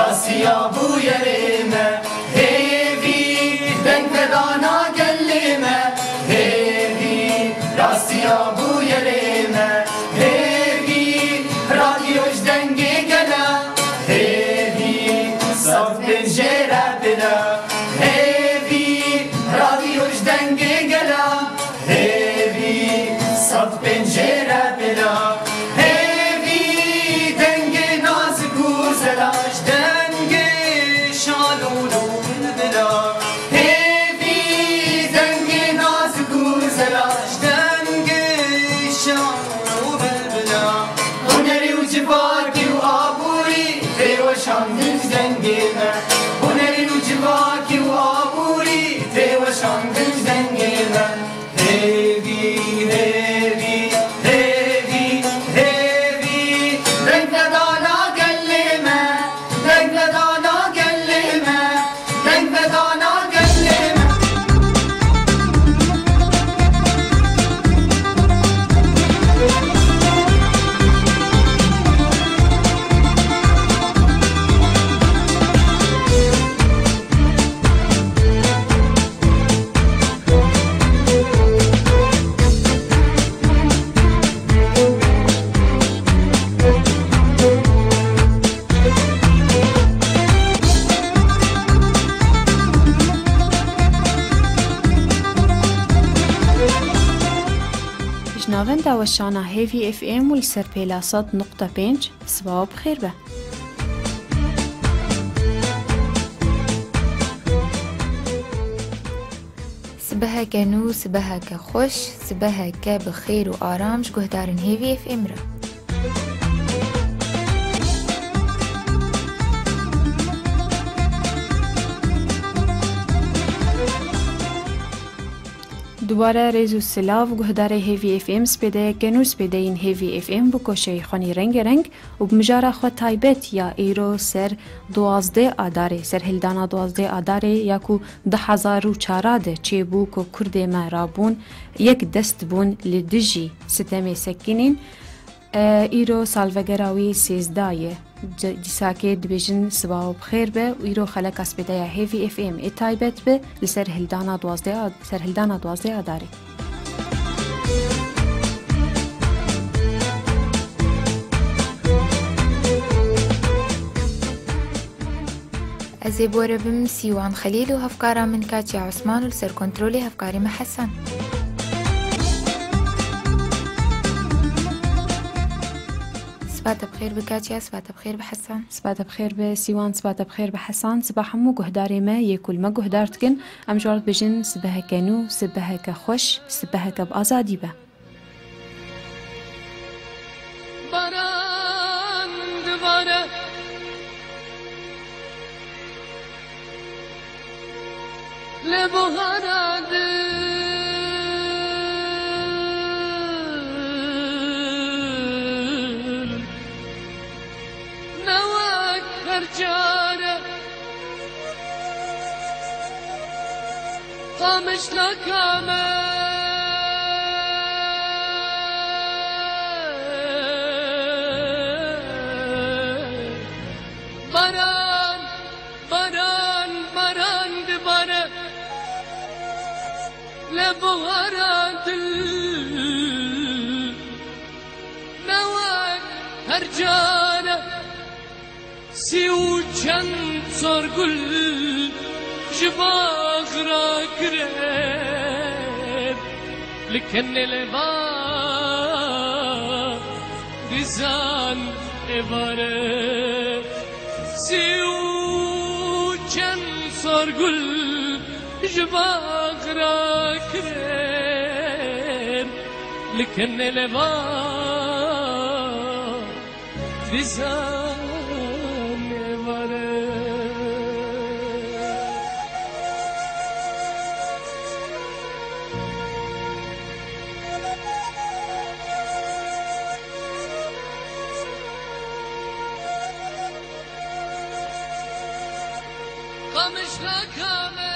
راسیا بو یریمه هیوی دنگ بدانا گلیمه هیوی راسیا بو یریمه هیوی رادیوش دنگی گلا هیوی صف پنجره بلا هیوی رادیوش دنگی گلا هیوی صف پنجره بلا شاندن زنگیمه هنری و جواکی و آبوری تی و شاندن زنگیمه هیوی هیوی هیوی هیوی رنگ دانا گلیمه رنگ دانا گلیمه رنگ دانا گلیمه ناوندا وشانا هيفي اف ام والسر بيلاسات نقطة بينج صباح بخير به صباحا كانو صباحا كخوش صباحا كبخير وآرام جهدارن هيفي اف ام را دوباره ریزو سلاف و گهداره هیوی اف ام سپیده گنو سپیده این هیوی اف ام بکشه خانی رنگ رنگ و بمجاره خود تایبت یا ایرو سر 12 آداره سر هلدانا 12 آداره یا کو 10,004 چه بو که کرده ما رابون یک دست بون لدجی ستمی سکینین ایرو سالوگراوی 13 دیساکه دبیجن سباو بخیر به و ایرو خلق اسپیده یا هیوی اف ام تایبت به لسر هلدانا 12 آداره از بوره بم سیوان خلیل و هفکارا من کاچی عثمان و لسر کنترولی هفکاری محسن صباح بخير بكاتيا صباح بخير بحسن صباح بخير بسيوان صباح بخير بحسن صباح مو جهداري ما يكل ما جهدارتكن ام جوالت بجن صباح كانو صباح كخوش صباح كبازادي به باران دوباره لبهارد جاره قامش لكامه باران باران باران دباره لبهارات نواك هرجانه سيوچن سرگل جباغرا کرد لكن لبا دزان عبارت سيوچن سرگل جباغرا کرد لكن لبا دزان قامش لكامه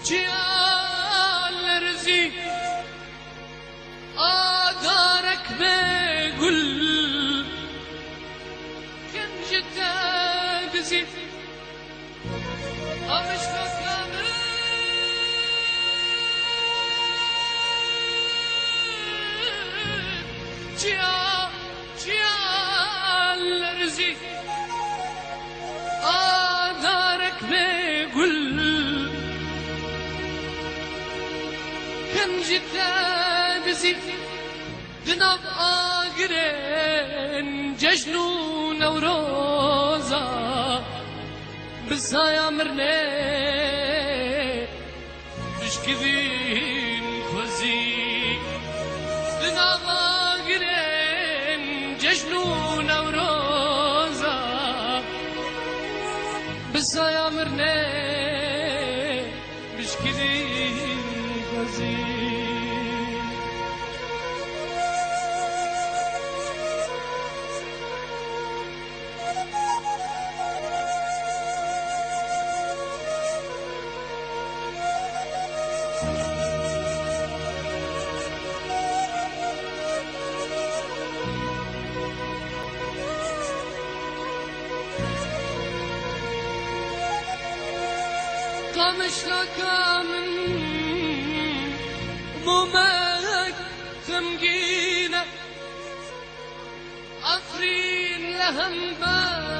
جيال رزي بقول كان جدا بزيد مش فكامل جيا الرزي دارك بقول كان جدا بزيد جناب آقرين ججن ونوروزا بزايا مرني مش كذين خوزي جناب آقرين ججن ونوروزا بزايا مرني مش كذين خوزي قامش لك من ممك خمقينة أفرين لهنبار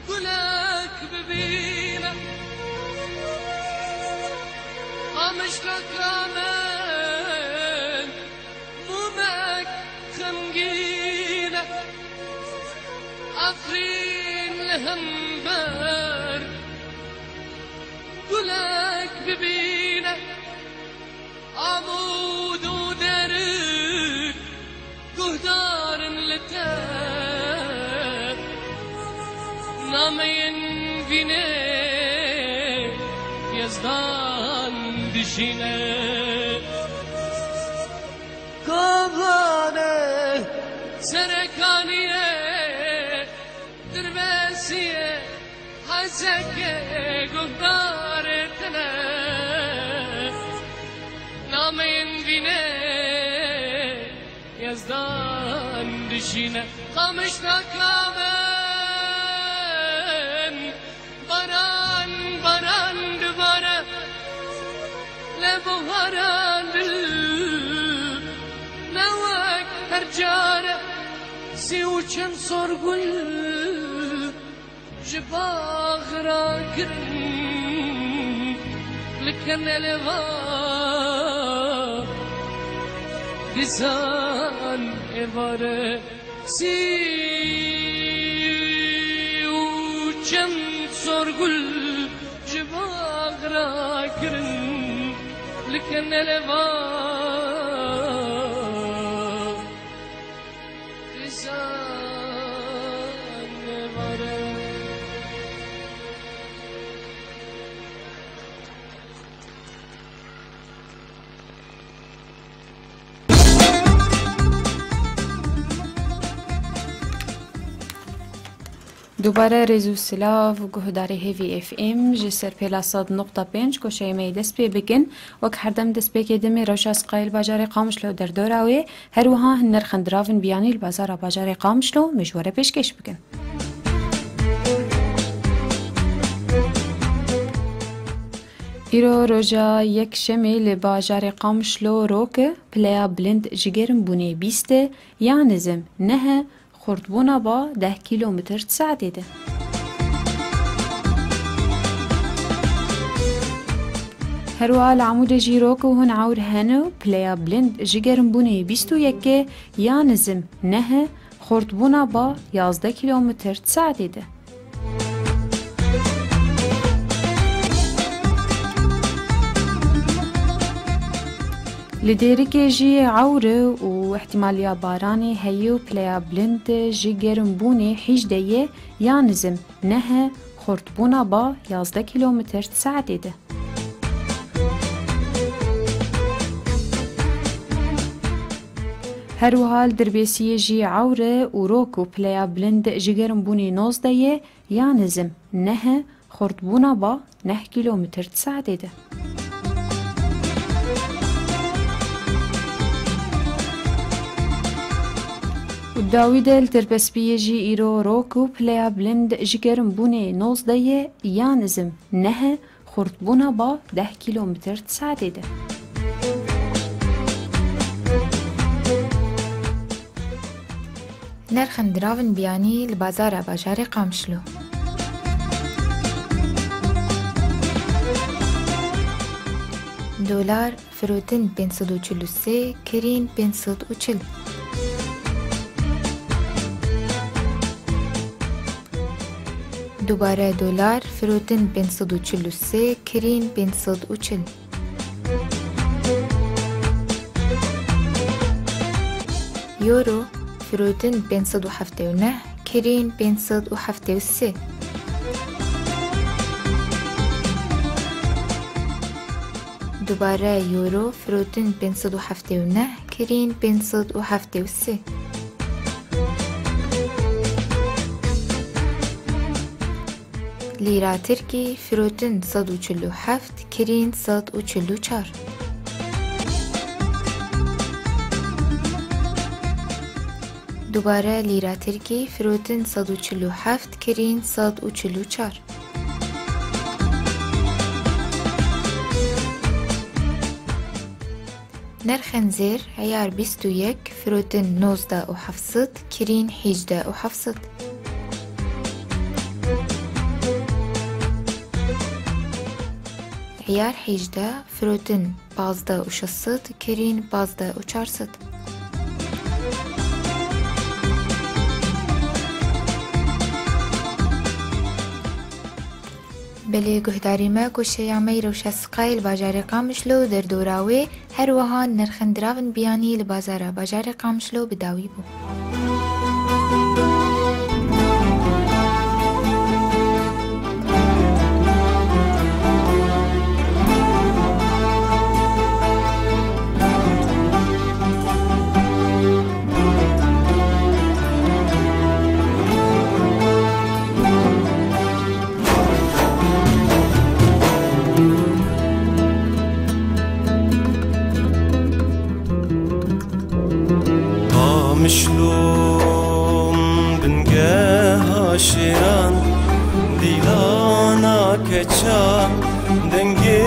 كلك ببينة قامش لك من ممك خمقينة أفرين لهنبار كلك ببينة عمود ودرك قهدار ملتاك نامين فيني يزدان دشينة كابانة سركانية درباسية حزك قهدار نامين فيني يزدان دشينة قامش لكامن بران بران دبارة لبهران نواك هرجارة سيوچن صرقل جباغرا كرن لكن لغا لسان عبارة سيوچن صرقل جباغرا كرن لكن لغا لسان عبارة دوباره رزو سلاف و گهداری هیوی اف ام جسر پیلا 100.5 کشه می دست پی بکن وک هردم دست پی که دمی روشاس قایل باجار قامشلو در دوراوی هر وها هنر خندراون بیانی البازار باجار قامشلو مجوره پیشکش بکن. ایرو روژا یک شمی لباجار قامشلو روکه پلیا بلند جگرم بونه بیسته یا نزم نه خردبونا با 10 کیلومتر ساعتی ده. هروال عمود جیروک و هن عور هنو پلیا بلند جگرم بونه 21 یا نزم نه خردبونا با 11 کیلومتر ساعتی ده. لديرك جي عورة واحتمالية باراني هيو بلايا بلند جي جرمبوني حيج ديه يانزم نها خورتبونا با 11 كيلومتر ساعتي ده. هروهال دربيسية جي عورة وروكو بلايا بلند جي جرمبوني 19 يانزم نها خورتبونا با 9 كيلومتر ساعتي ده. داویدل ترپسپیه جی ایرو روک و پلیا بلند جگرم بونه 19 یانزم نه خورد بونا با 10 کیلومتر ساعته ده. نرخن دراون بیانی لبازار باجار قامشلو. دلار فروتن 543 کرین 540. دوباره دلار فروتن 543 کرین 540. یورو فروتن 579 کرین 573. دوباره یورو فروتن 579 کرین 573. لیره ترکی فروتن 147 کرین 144. دوباره لیره ترکی فروتن 147 کرین 144. نرخ زیر عیار 21 فروتن 19 و 700 کرین 18 و 700. عیار 18 فروتن 15 و 600 کرین 15 و 400. بله گهداری ما کشه میرو شسقای لبازار قامشلو در دوراوی هر وهان نرخن دراون بیانی لبازار بازار قامشلو بداوی بو. مشلوم بنگه شیران دیلانا کچام دنگی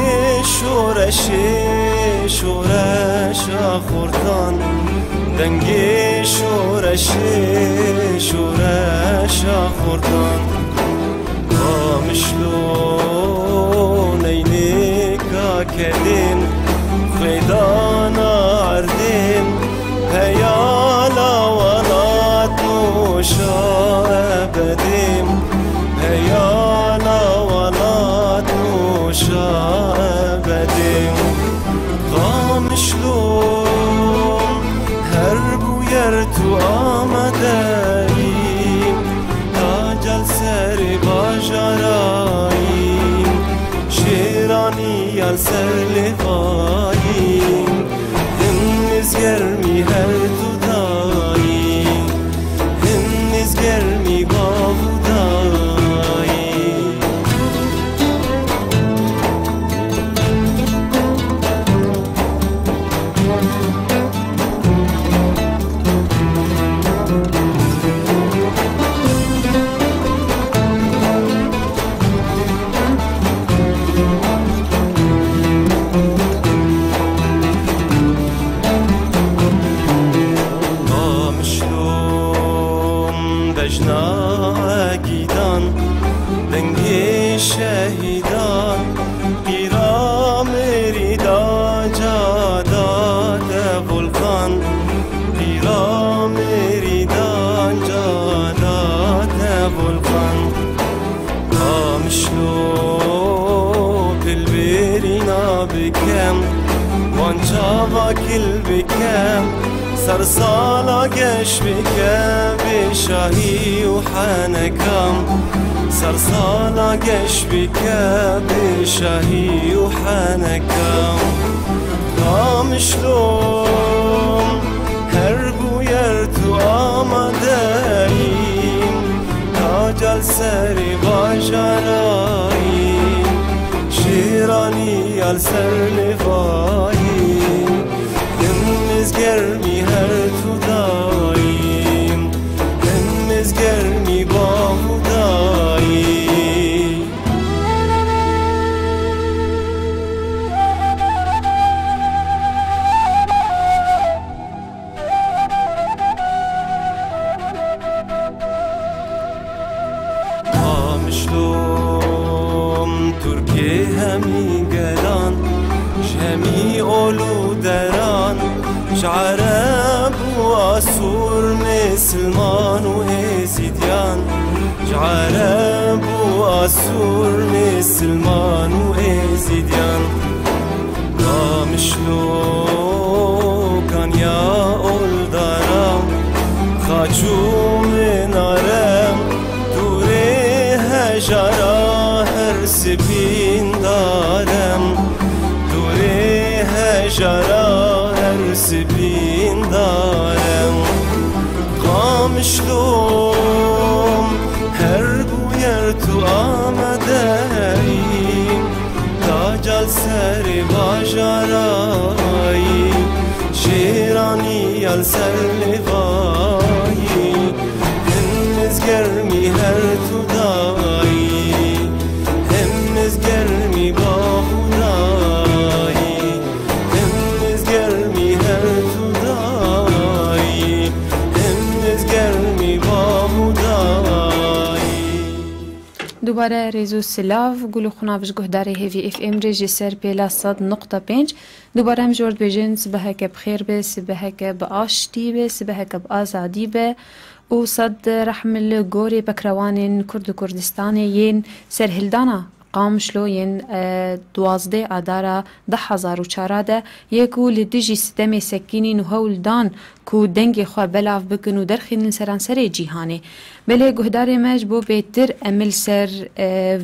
شورش خوردان دنگی شورش خوردان مشلون اینی کا کردیم خیدانا عردیم هیالا ولات نوشا ابدیم هیالا ولات نوشا ابدیم غامشلون هر بویر تو آمدهیم تاجل سری باجاراییم شیرانی ال سر لفاییم هنیز گرمی هر تو دایی هنیز گرمی باو دایی گیدان دنگی شهیدان پیرام ریدا جادات ولقان پیرام ریدا جادات ولقان کامشلو کلبرینا بکم وانجا وکل بکم سرسالا گش بکم بشاهی و حنکم سرسالا گش بکم بشاهی و حنکم کامشلوم هر بویر تو آمدهیم تاجل سری باجاراییم شیرانی ال سر لفاییم گرمی هر تو داییم عرب وأسور مسلمان وإزيديان عرب وأسور مسلمان وإزيديان قامشلو كان يا أول دارم خاچو منارم دوره هجرا هر سبین دارم دوره هجرا هر سبین دارم قامشلوم هر بویر تو آمده ایم تاجل سر باجارایی شیرانی ال سر لوایی همز گرمی هر تو دایی همز گرمی با خدایی همز گرمی هر تو دایی همز گرمی با خدایی. دوباره ریزو سلاف گلو خنابش گهداری هیوی اف ام رژیسر پیلا 100.5 دوباره هم جورد بیجن سبه که بخیر به سبه که به آشتی به سبه که به آزادی به و صد رحمل گوری بکروان کرد و کردستان ین سرهلدانا قامشلو ین 12 آدارا 10,004 ده یکو لدیجی ستم سکینی نهولدان کو دنگ خواه بلاف بکن و درخین سران سر جیهانه بله گهدار مج بو بهتر عمل سر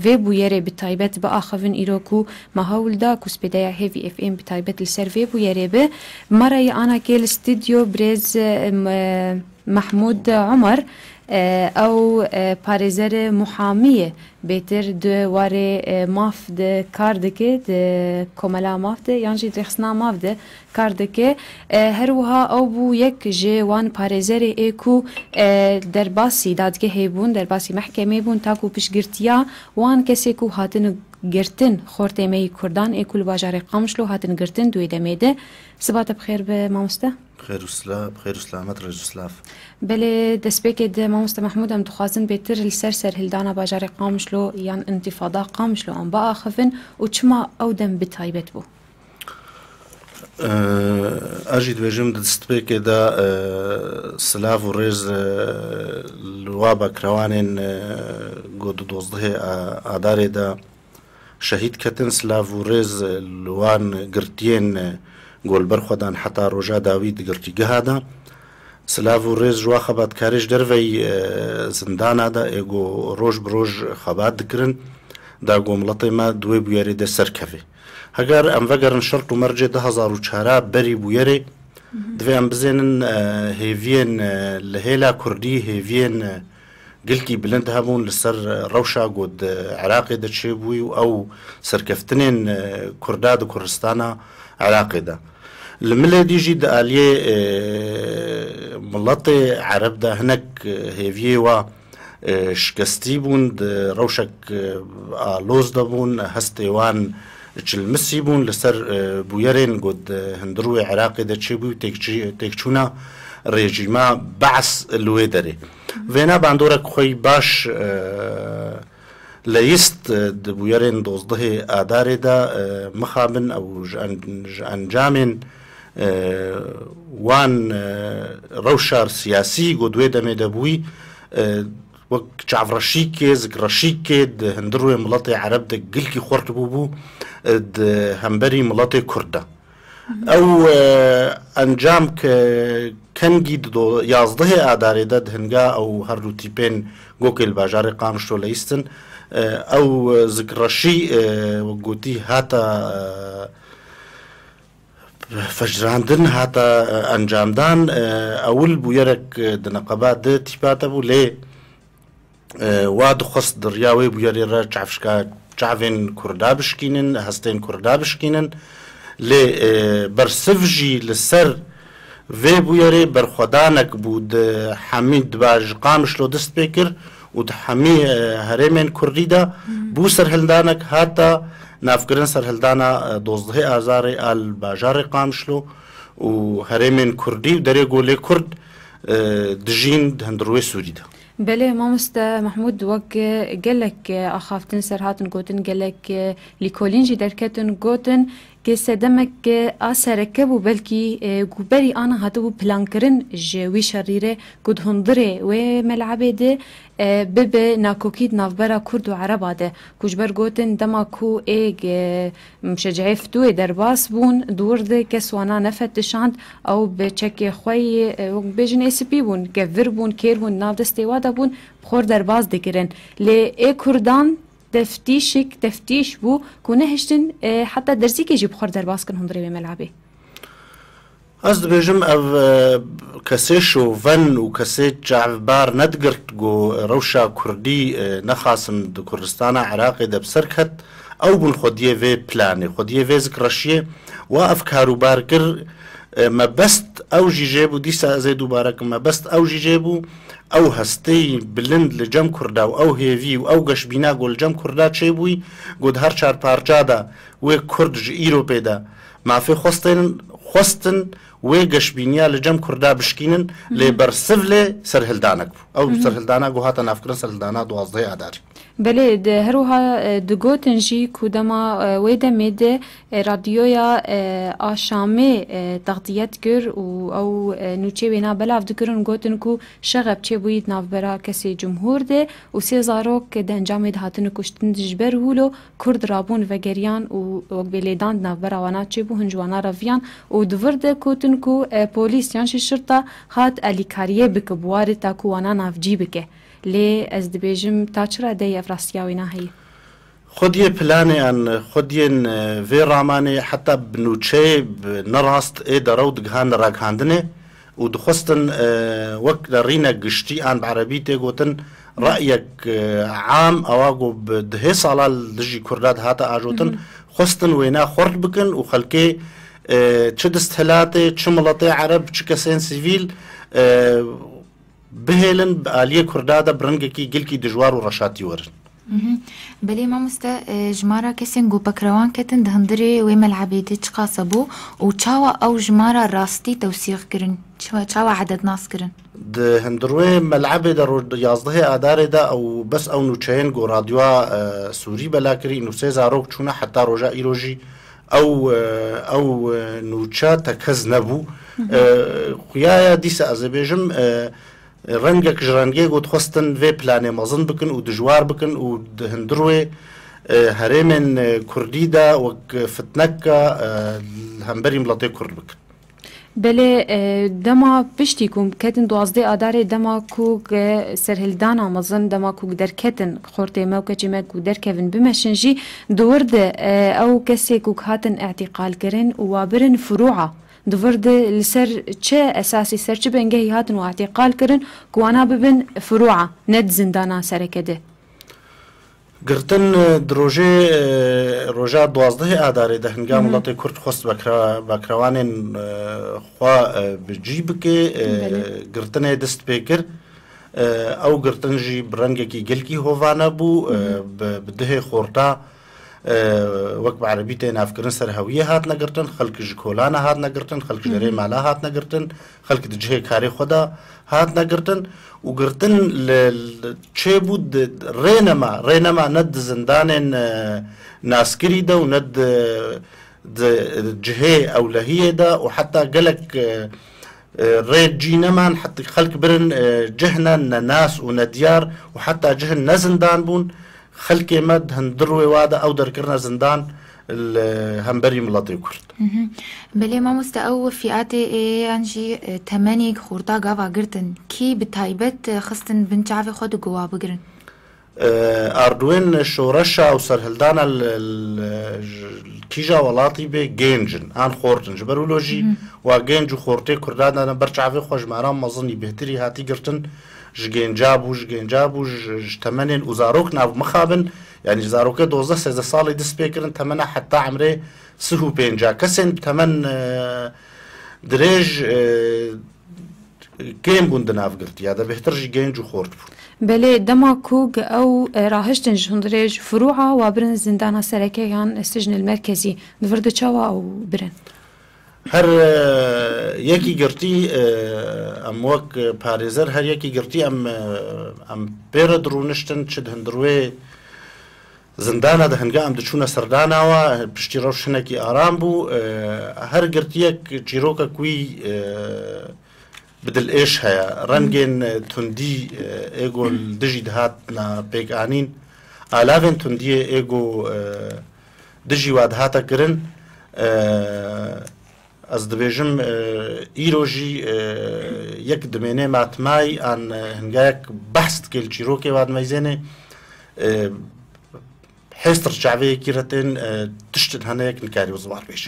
و بویره بتایبت با آخوین ایرو کو مهولدا کو سپیدیا هیوی اف ام بتایبت لسر و بویره به مرای آنا که الاستودیو برز محمود عمر او پارێزەر محامیە بێتر دووارێ ماف د کار دەکێت کۆمەلا ماف دە یانجی درێخستنا ماف دە کار دەکێ هەروەها ئەو بوو یەک ژێ وان پارێزەرێ ئێک و دەرباسی دادگە هەیبوون دەرباسی مەحکەمەی بوون تاکو پشتگirtiya wan kesێک و هاتن girtin xortêmeyî Kurdan ê ku li bajarê Qamişlo hatin girtin duê demê de sibat bixêr be mamoste بخير وسلامت رجل سلاف بله دەستپێکێ de mamoste Mehmûd em dixwazin bêtir li ser serhildana bajarê Qamişlo yan intîfada Qamişlo an biaxivin û çima ew dem bi taybet bû اجي دبيجم دستبيك دا سلاف وريز الوابا كروانين قد دوزده اداري دا شهيد كتن سلاف وريز لوان قرتين قول برخودان حتى رجا داويد قرتي قهادا سلاف وريز جوا خبات كاريش درفي زندانا دا ايقو روج بروج خبات دكرن دا قوم لطيما دوي بياري دا سركفي هەگەر ئەم ڤەگەرن شەرت و مەرجێ 2004 بەری بوویەرێ دوێ ئەم بزێنن هێڤێن لە هێلا کوردی هێڤێن گلکی بلند هەبوون لەسەر ڕەوشا گۆد عێراقێ دەچێ بووی و ئەو سەرکەفتنێن کوردا دە کوردستانە عێراقێدا لە ملێ دیژی دە ئالیێ مڵەتێ عەرەبدا هەنەک هێڤیێوە شکستی بوون ڕەوشەک ئالۆز دەبوون هەستێوان المسي بون لسر بويرين قد هندروي عراقي دا تشيبو تكچونا ريجيما بعث الويدري فينا باندورك خوي باش ليست بويرين دوزده آداري دا مخابن او انجامن وان روشار سياسي قد ويدا ميدابوي وك چاورشيكي زكرشيكي هندروي ملطي عرب دا قلكي خورت بوبو همبري ملطي كردا او انجام كنجي دو يازده اداري داد هنگا او هر دو تيبين گوكل باجاري قامشتو ليستن او زكرشي وقوتي هاتا فجراندن هاتا انجام دان اول بويرك دنقبات ده تيباتا بو لي واد خص درياوي بويري را چافشكا چاوين كردا بشكينن هستين كردا بشكينن لي برسفجي لسر في بويري برخدانك بود حميد باج قامشلو دست بكر ود حمي هرمن كرديدا بو سرهلدانك هاتا نافكرن سرهلدانا 12 آذار ال باجار قامشلو و هرمن كردي دري قولي كرد دجين هندروي سوريدا بله مامستا محمود وق قالك اخافتن سرهاتن قوتن قالك لكولينجي دركتن قوتن که سدمک آسرکه بو بلکی گوبری آن هاتو بو پلان کرن جوی شریره گود هندره و ملعبه ده ببه ناکوکید نافبرا کرد و عربا ده کجبر گوتن دما کو ایگ مشجعه فتوه درباس بون دور ده کسوانا نفتشاند او به چک خوی بجن اسپی بون گفر بون کیر بون ناف دسته وادا بون بخور درباز دگرن لی ای کردان تفتیش بو کنه هشتن حتی درسی که جی بخور درباز کن هندره به ملعبه از دبیجم او کسی شوون و کسی جعبار ندگرت گو روشا کردی نخاسم دو کردستان عراقی دب سرکت او بون خودیه وی پلانه خودیه وی ذکرشیه و افکارو بارگر ما بست او جیجیبو دیسا ازی دوباره که ما بست او جیجیبو او هستی بلند لجم کرده و او هیوی و او گشبینا گو لجم کرده چه بوی گود هر چار پارچا دا و کرد جی ایرو پیدا مافی خواستن و گشبینیا لجم کرده بشکینن لی برسفل سرهلدانک بو او سرهلدانک گو هاتا نافکرن سرهلدانا 12 آداری بله ده هروها دگوتن جی کودما ویده میده رادیویا آشامه تغطیت کر او نوچه وینا بلاف دکرن گوتن کو شغب چه بوید نافبرا کسی جمهور ده و سی زاروک ده انجام ده هاتن کشتن دجبر هولو کرد رابون و گریان و بلیدان نافبرا وانا چه بو هنجوانا رویان و دورده کوتن کو پولیس یانش شرطا هات الیکاریه بکبوار تا کو وانا نافجی بکه لی از دبیجم تا چرا دی افراسیاوی نهی خودی پلانه ان خودین وی رامانه حتی بنوچه نراست ای درو دگهان راکاندنه و دخستن وقت رینا گشتی آن بعربی تگوتن رأيك عام أواجو بده صالال دجي كرداد هاتا أجوتن خستن وينا خرد بكن وخلكي تشد استهلاتي تشملطي عرب تشكسين سيفيل بهلن بآلية كردادة برنجكي جلكي دجوار ورشاتي ورن بلي ما مستا جمارا كسين جو بكروان كتن دهندري وملعبي دي تشقاسبو وتشاوا او جمارا راستي توسيق كرن تشاوا عدد ناس كرن دهندروي ملعبي در يازده اداري دا او بس او نوچين جو راديوا سوري بلاكري انو سيزاروك چونه حتى روجا ايروجي او نوچا تكز نبو خويا ديسا ازبيجم رنگك جرانگي قد خستن في بلاني مزن بكن و دجوار بكن و دهندروي هرمن كردي دا وك فتنكا همبري ملطي كرد بكن بله دما پشتیکم کتن 12 آدار دما کوگ سرهلدانا مزن دما کوگ در کتن خورته موقع جمع کوگ در کفن بمشنجی دورد او کسی کوگ هاتن اعتقال کرن و برن فروعه دورد لسر چه اساسی سر چه بنگهی هاتن و اعتقال کرن کوانا ببن فروعه ند زندانا سرکده گرتن دروجه روجا 12 آداره ده هنگام ملت کرد خواست بکروان خوا بجیب که گرتن دست پیکر او گرتن جی برنگه کی گل کی هوانا بو بده خورتا وقت بعربی تین افکرن سر هویه هات نگرتن خلق جکولانا هات نگرتن خلق جره مالا هات نگرتن خلق دجه کاری خدا هات نگرتن و گرتن چه بود رینما ند زندان ناسکری دا و ند جهه اولهیه دا و حتی قلق ريد جينمان حتى خلق برن جهنا ناس ونديار وحتى جهن نزندان بون خلق مد هندروي وادا او دركرنا زندان الهمبري ملاطي كرد بلي ما مستأو فئاتي انجي تماني خورتا قاوا قرتن كي بتايبت خستن بنتعافي خود قوا بقرن اردوين شورشا او سرهلدانا كيجا ولاتي بي جينجن ان خورتن جبرولوجي وجينجو خورتي كردانا برچعافي خوش مارام مظني بهتري هاتي قرتن جگنجابو تمنين وزاروك ناف مخابن يعني زاروك 12 13 سالي دس بيكرن تمنى حتى عمري سهو بينجا كسن تمن دريج كيم بون دناف قلت هذا بهتر جگنجو خورت بله دما کوگ او راهشتن جندريج فروعه وابرن زندان سركيان السجن المركزي بفرد چاوا او برن هر یکی گرتی ام وک پاریزر هر یکی گرتی ام پیر درونشتن چه هندروی زندانە دەهنگا ئەم دەچوونە سەرداناوە پشتی ڕەوشنێکی ئارام بوو هەر گرتیەک چیرۆکە کوی بدل ئێش هەیە ڕەنگێن توندی ئێگۆ دژی دەهاتنە پێکانین ئالاوێن توندیە ئێگۆ دژی وا دەهاتە کرن ئەس دەبێژم ئیرۆژی یەک دمێنێ ماتمای ئان هەنگایەک بەست کێل چیرۆکێ وا دمەیزێنێ حێستر چاوەیەکی ڕەتێن تشتن هەنەیەک نکاری و زوار بێژ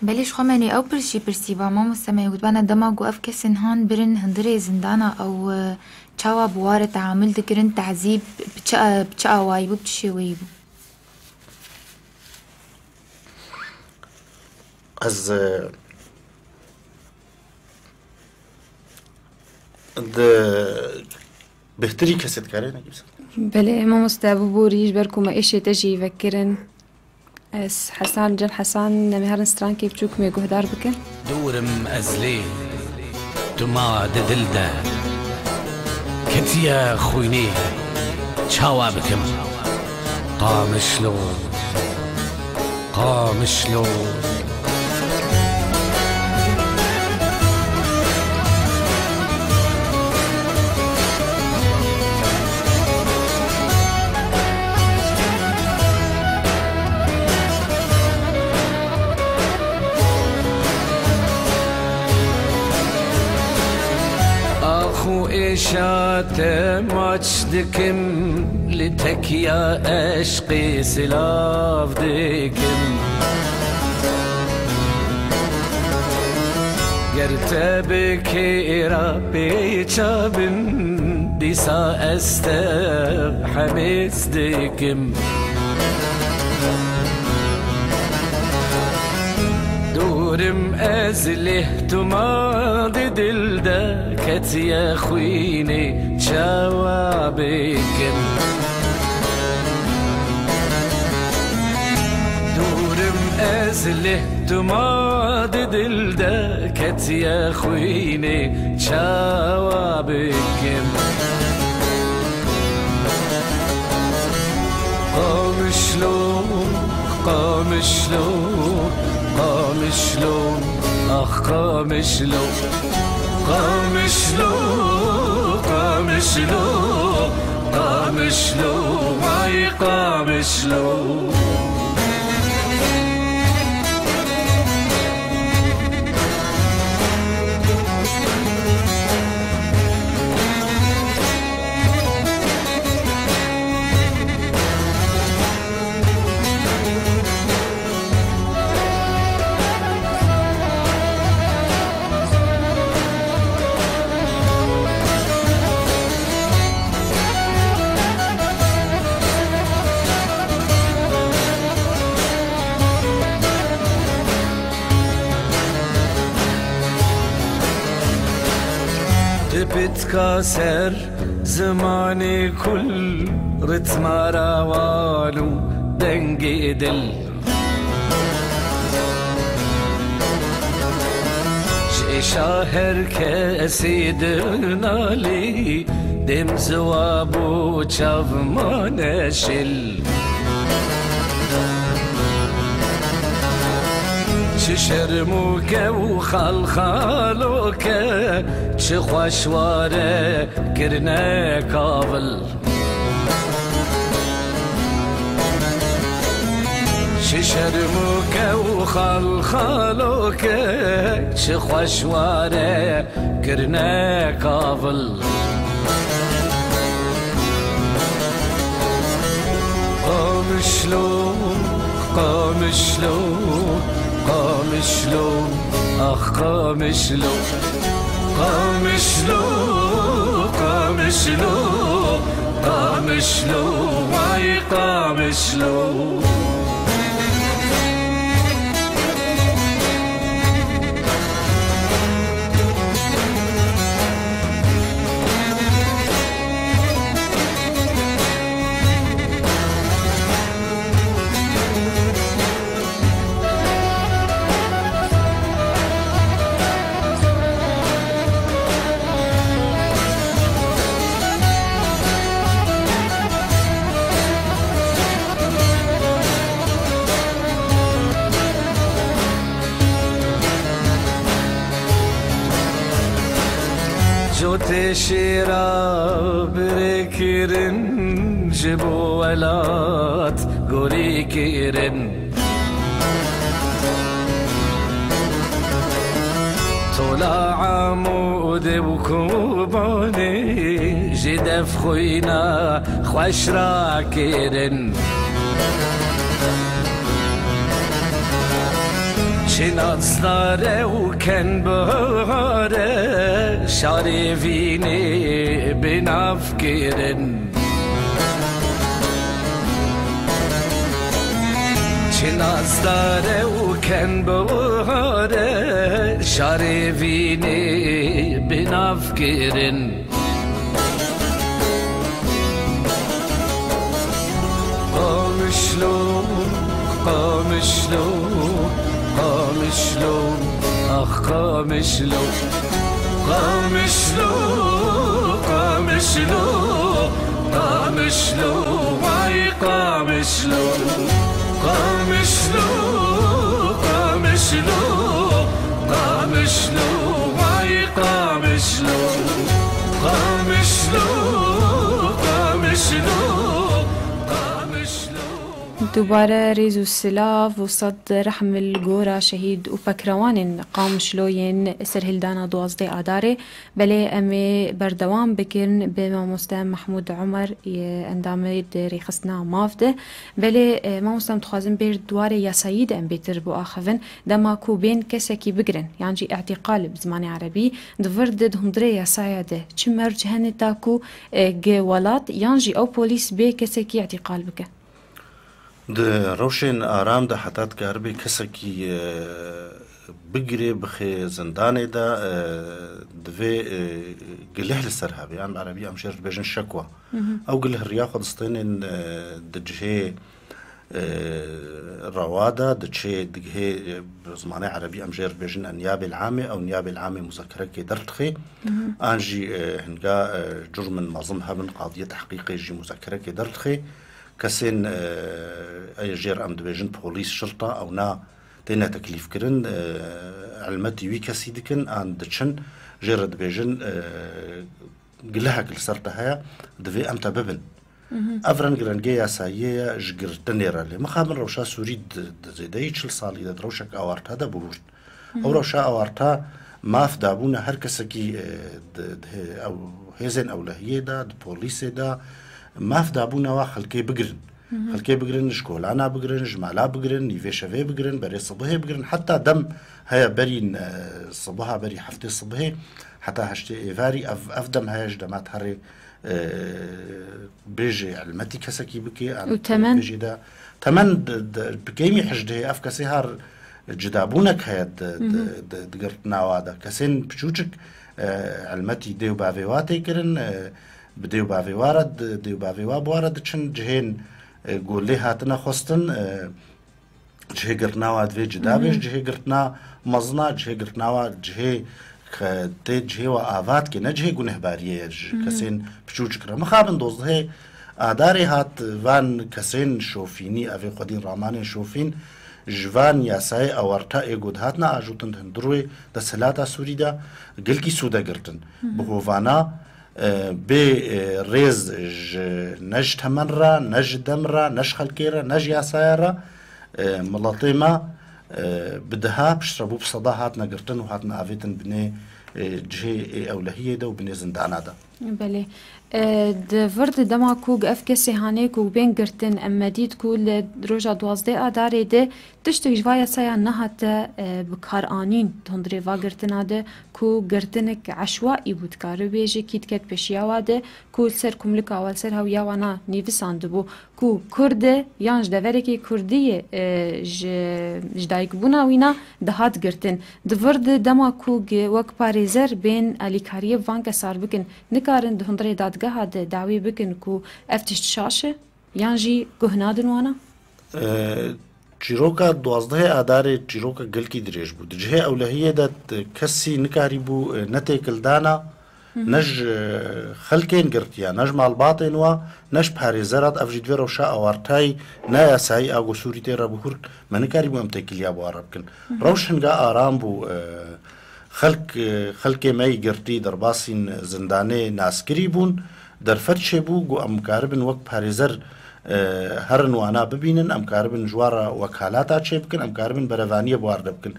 بليش خماني أو برشي برسي با ما مستمع وتبانا دماغ وقف كسن هان برن هندري زندانا أو تشاوا بوار تعامل دكرن تعذيب بتشا وايبو بتشي ويبو از بهتري كسد كارينا جبسن بله ما مستعبو بوريش بركو ما إيش تجي يفكرن اس حسان جل حسان نمهرن سترانكي بچوك مي گهدار بكن دورم ازلي دما ددلده كتيا خويني چاوا بكم قامشلو إيشات ماچ دكم لتكيا عشقي سلاف دكم قرتبك إيرا بيچابن ديسا أستب حميس دكم دورم أزله تماد دلده كتيا خويني شوابكم دورم أزله تماد دلده كتيا خويني شوابكم قامشلو أخ قامشلو واي قامشلو بتكاسر زماني كل رتم روانو دنجي دل شاهر كسيدنا لي دم زوابو شاف ما نشل شرموك وخلخالوك شخوشواره كرنا كابل شرموك وخلخالوك شخوشواره كرنا كابل قامشلو أخ قامشلو واي قامشلو جوت شيرا بركيرن جبو ولات قولي كيرن طلع عمود وكوباني جدف خوينا خوش راكيرن شنات صداره وكن بهاره شارفيني بنافكيرن شنات صداره وكن بهاره شارفيني بنافكيرن قامشلو قامشلو قامشلو اخ قامشلو قامشلو قامشلو قامشلو واي قامشلو قامشلو قامشلو قامشلو واي قامشلو قامشلو قامشلو دوباره ریز و سلاف و صد رحم الگورا شهید و پکروان قام شلوین سرهلدانا 12 آداره بله امی بردوام بکرن به ماموستا محمود عمر اندام دری خسنا مافده بله ماموستا متخوازن بیر دواره یاسایی ام بیتر بو آخفن دما کو بین کسکی بگرن یعنی جی اعتقال بزمان عربی دورد دهندره یاسایی ده چه مرج هنه تاکو گوالات یعنی جی او پولیس به کسکی اعتقال بکن د روشن آرام ده حتات کاربی کسکی بگیری بخی زندانی ده دوی گله لسرها بیان عربی هم شرط بجن شکوا او گله ریا خودستین دجه رواده دجه دجه زمان عربی هم شرط بجن النيابة العامة او النيابة العامة مذكرة كي درتخي انجي هنگا جرم منظم هبن قضية تحقيقي جي مذكرة كي درتخي كسين اي جير ام دبيجن بوليس شرطه او نا تينا تكليف كرن علمتي وي كسي دكن ان دچن جير دبيجن قلها كل سرتها دفي ام تببن افرن جرانجيا سايه جگر دنيرا لي مخامر روشا سوريد زيداي چل سالي د روشك اوارت هذا بورد او روشا اوارتا ماف دابونا هر كسكي او هيزن اولهيه دا بوليس دا ماف دابونا وا خلكي بگرن خلكي بگرن شكولانا بگرن جمالا بگرن نيفي شفي بگرن بري صبحي بگرن حتى دم هيا بري صبحها بري حفتي صبحي حتى هشتي ايفاري افدم هياش دمات هري بيجي علمتي كسكي بكي وتمن بيجي دا تمن بكيمي حجده اف كسي هار جدابونك هيا دقرتنا وادا كسين بچوچك علمتي ديو باويواتي كرن بديو باوي وارد ديو باوي وارد چن جهين قولي هاتنا خستن جهي قرتنا واد في جدابش جهي قرتنا مزنا جهي قرتنا واد جهي تي جهي وآفات كي نجهي قنه باريه كسين بچوچ كرا مخابن دوزده آداري هات وان كسين شوفيني اوي قدين راماني شوفين جوان ياساي اورتا ايقود هاتنا اجوتن هندروي دا سلاتا سوري دا قلقي سودا قرتن بهوانا بريز نج تمرة نج دمرة نج خلكيرة نج ياسايرة ملاطيمة بدها بشربو بصدا هاتنا قرتن وهاتنا عفيتن بني جهي اولهية دا وبني زندانا دا بله د ورد دما کوگ اف کسی هانه کوگ بین گرتن اما دید کول روژا 12 آداره ده تشتک جوایا سایا نهات بکار آنین تندری و گرتن آده کو گرتنک عشوائی بود کارو بیجه کیت کت پیشیا واده کول سر کملک اول سر هاو یاوانا نیویسانده بو کو کرده یانج دوره که کردی جدایک بونا وینا دهات گرتن د ورد دما کوگ وک پاریزر بین الیکاریه وانک سار بکن نکارن دهندری دادگاه هاد دعوی بکن کو افتش شاشه یانجی گهنادن وانا چیروکا 12 آدار چیروکا گلکی دریج بود جهه اولهیه داد کسی نکاری بو نتیکل دانا نج خلکین گرتیا نج مالباطین و نج پاریزرات افجید و روشا آوارتای نیا سعی آگو سوری تیرا بخور من نکاری بو امتیکلیا بو عرب کن روش هنگا آرام بو خەڵکێ مەی گرتی دەرباسین زندانێ ناسکری بوون دەرفەرچێ بوو گو ئەم کاربن وەک پارێزەر هەرن وانا ببینن ئەم کاربن ژوارە وەکالاتا چێ بکەن ئەم کاربن بەرەوانیە بواردە بکەن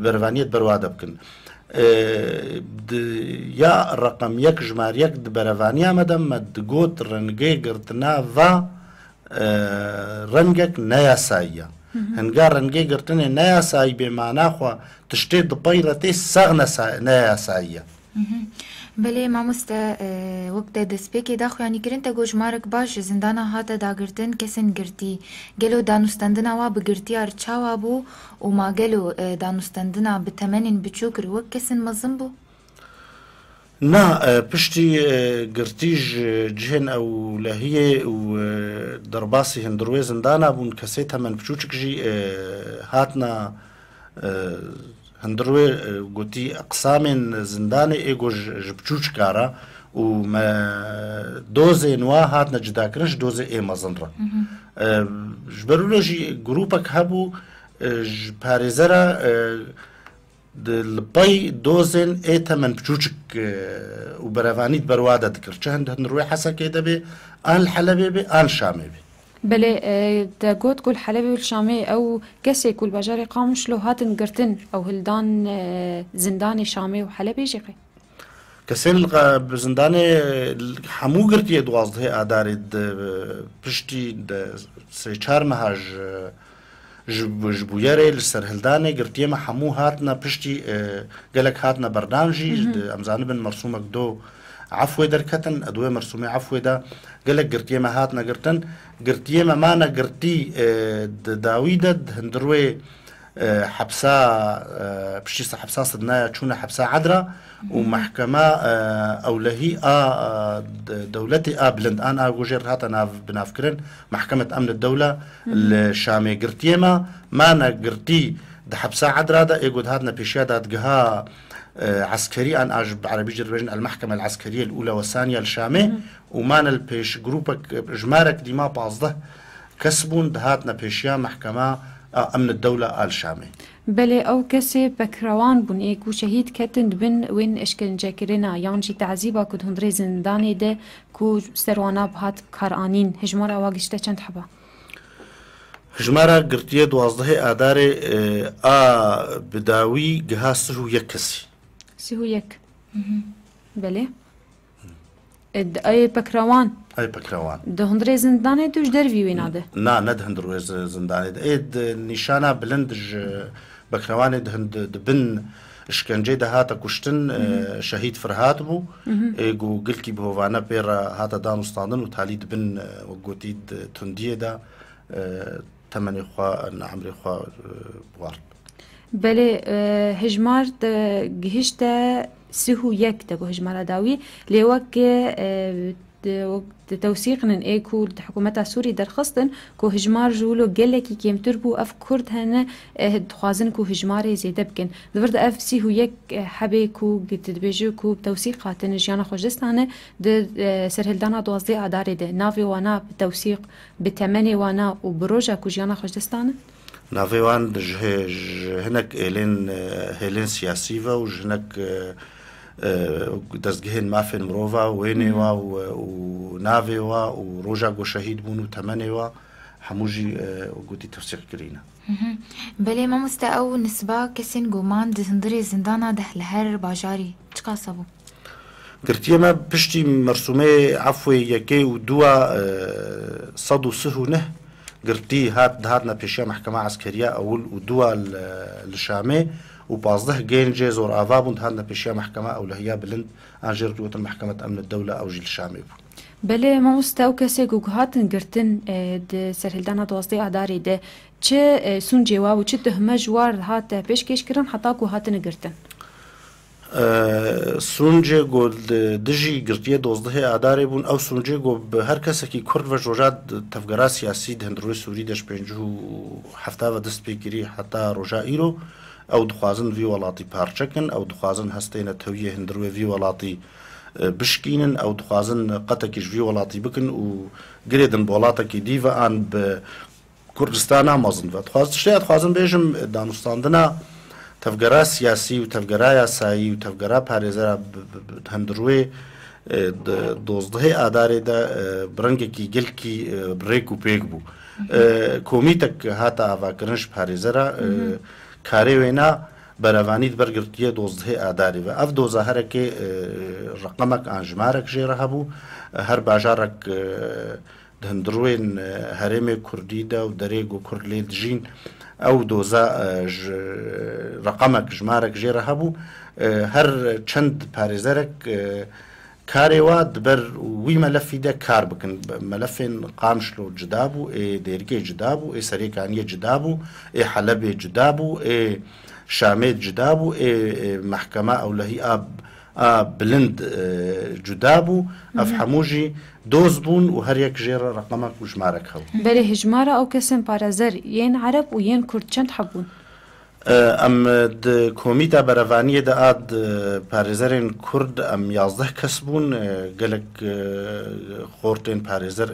بەرەوانیت بەروا دەبکەن یا ڕقم یەک ژمارەک بەرەوانیا مەدەم مەدگۆت ڕەنگەی گرتنا ڤ ڕەنگێک نەیاساییە هەنگا ڕەنگەی گرتنێ نەیاسایی بێماناخوا تشتێ دپەیڕە تێ سەغ نەیاساییە بەێ مامۆستا وەک دەستپێکی داخوایانی گرن تە گۆژمارک باش زندانە هاتە داگرتن کەسن گرتی گەلو دانوستاندناوا بگرتیار چاوا بوو و ماگەلو دانوستاندنا بتەمەنین بچوو کرد وەک کەسن مەزم بوو نا پشتی گرتیژ جهێن ئەو لە هەیە و دەرباسی هەندروێ زندانە بوون کەسێ تەمەن بچووچکژی هاتنە هەندروێ گوتی قسامێن زندانێ ئێگۆ ژ بچووچکارە و دۆزێن وا هاتنە جداکردنش دۆزێ ئێمەزنڕە ژبەرولۆژی گروپەک هەبوو پارێزەرە لپەی دۆزێن ئێ تەمەن بچووچک و بەرەوانیت بەروادا دکرد چە هەندروێ حەسەکێ دەبێ ئان حەلەبێ بێ ئان شامێ بێ بله دەگوت گول حەلەبی و شامێ ئەو کەسێک کول باژارێ قامشلۆ هاتن گرتن ئەو هلدان زندانی شامێ و حەلەبێ ژێقێ کەسێن زندانێ هەموو گرتیە دوازدهێ ئادارێت پشتی سێ چار مەهاژ ji bûyerê li ser hildanê girtiyê me hemû hatine piştî gelek hatine berdan jî em zanibin mersûmek do efwê derketin edwê mersûmê efwê de gelek girtiyê me hatine girtin girtiyê me mane girtî di dawî de hindirwê hepsa piştî hepsa sidnaya çûne hepsa edra û mehkema ewlehî a dewletê a bilind an a gojêr hata binavkirin mehkemet emn dewle li Şamê girtiyê me mane girtî di hepsa edra de ê got hatine pêşiya dadgeha عسكري أن أجب عربي جربين المحكمة العسكرية الأولى والثانية لشامي ومان البيش جروبك جمارك ديما بازده كسبون دهاتنا بيشيا محكمة أمن الدولة آل شامي بله أو كسي بكروان بون إيكو شهيد كتن بن وين إشكال جاكرنا يانجي تعذيبا كد هندري زنداني ده كو سروانا بهات كارانين هجمارا واقشتا چند حبا هجمارا قرتيه دوازده آداري بداوي جها سهو يكسي سهو يك بله أي بكروان أي بكروان ده هندري زنداني دوش درفي وين هذا نا ند هندروي زنداني ده إيد نشانة بلندج بكرواني ده هند بن اشكنجي ده هاتا كشتن شهيد فرهات بو إيجو قلكي بهوانا بيرا هاتا دانو ستاندن وتاليد بن وقوتيد تندية ده تمني خوا عمري خوا بوارد بله هجمار جهشتا سهو يك دبو هجمار داوي لوك توثيقن ايكو حكومة سوري درخستن كو هجمار جولو قلكي كيم تربو اف كرد هنا دخوازن كو هجماري زيدا بكن دفرد اف سهو يك حبي كو تدبيجو كو توثيقاتن جيانا خوجدستانه د سرهلدانا دوازدي اداري ده نافي وانا بتوثيق بتمني وانا وبروجا كو جيانا خوجدستانه نافي وان هناك هيلين سياسيفا وهناك دەستگەهێن مافێن مرۆڤ وێنێوە و ناوێوە و ڕۆژا گۆ شەهید بوون و تەمەنێوە هەمووژی گوتی تەفسیرکرینە بەێ مامۆستا ئەو نسبا کەسێن گۆمان هەندرێ زندانە دەه لە هەر باژاری چ قاسە بوو گرتیەمە پشتی مەرسومێ عەفوێ یەکەی و دووە 139 گرتی هاتنە پێشە محکەمە عەسکەریە ئەول و دووە لە شامێ وبازده جينجي زور آفابون هذا بشيء محكمة أو لهيا بلند أجر دوت المحكمة أمن الدولة أو جيل الشامي بله ما مستو کسی گوهاتن گرتن د سرهلدانا دوازده اداری ده چه سون جواب و چه تهمه جوار هات پیش کش کردن حتی گوهاتن گرتن سونجه گل دجی گرتیه دوازده اداری بون او سونجه گل به هر کسی که کرد و جوجات تفکر سیاسی هندروی سوری دش پنجو هفته و دست بگیری حتی رجا ایرو او دخوازن في ولاتي بارچكن او دخوازن هستينه تويه هندروي في ولاتي بشكينن او دخوازن قتكش في ولاتي بكن و قريدن بولاتكي ديفا ان بكردستان مازن فتخواز شتي دخوازن بيجم دانوستاندنا تفگرا سیاسی و تفگرا یاسایی و تفگرا پارێزەرە هەندروێ دۆزدهەی ئادارێ دا برەنگێکی گەلکی بڕێک و پێک بوو کۆمیتێک هاتە ئاواکردنش پارێزەرە کارێ وێنا بەرەوانیت بەرگرتیە دۆزدهەی ئاداری بە ئەف دۆزە هەرەکێ ڕقەمەک ئاژمارێک ژێرە هەبوو هەر باژارێک هەندروێن هەرێمێ کوردیدا و دەرێک و کورد لێ دژین ئەو دۆزە ڕقەمێک ژمارێک ژێرە هەبوو هەر چەند پارێزەرێک کارێوا دبەر وی مەلەفیدا کار بکەن مەلەفێن قامشلۆ جدا بوو دێرگێ جدا بوو سەرێکانیە جدا بوو حەلەبێ جدا بوو شامێت جدا بوو محکەمە ئەولەهی بلند جدا بوو ئەف هەمووژی دۆز بوون و هەریەک ژێرە ڕقەمەک و ژمارەک هەبوو بەرێ هژمارە ئەو کەسن پارێزەر یەن عەرەب و یەن کورد چەند هەبوون ئەم کۆمیتا بەرەوانیە دەئات پارێزەرێن کورد ئەم 11 کەس بوون گەلک خۆرتێن پارێزەر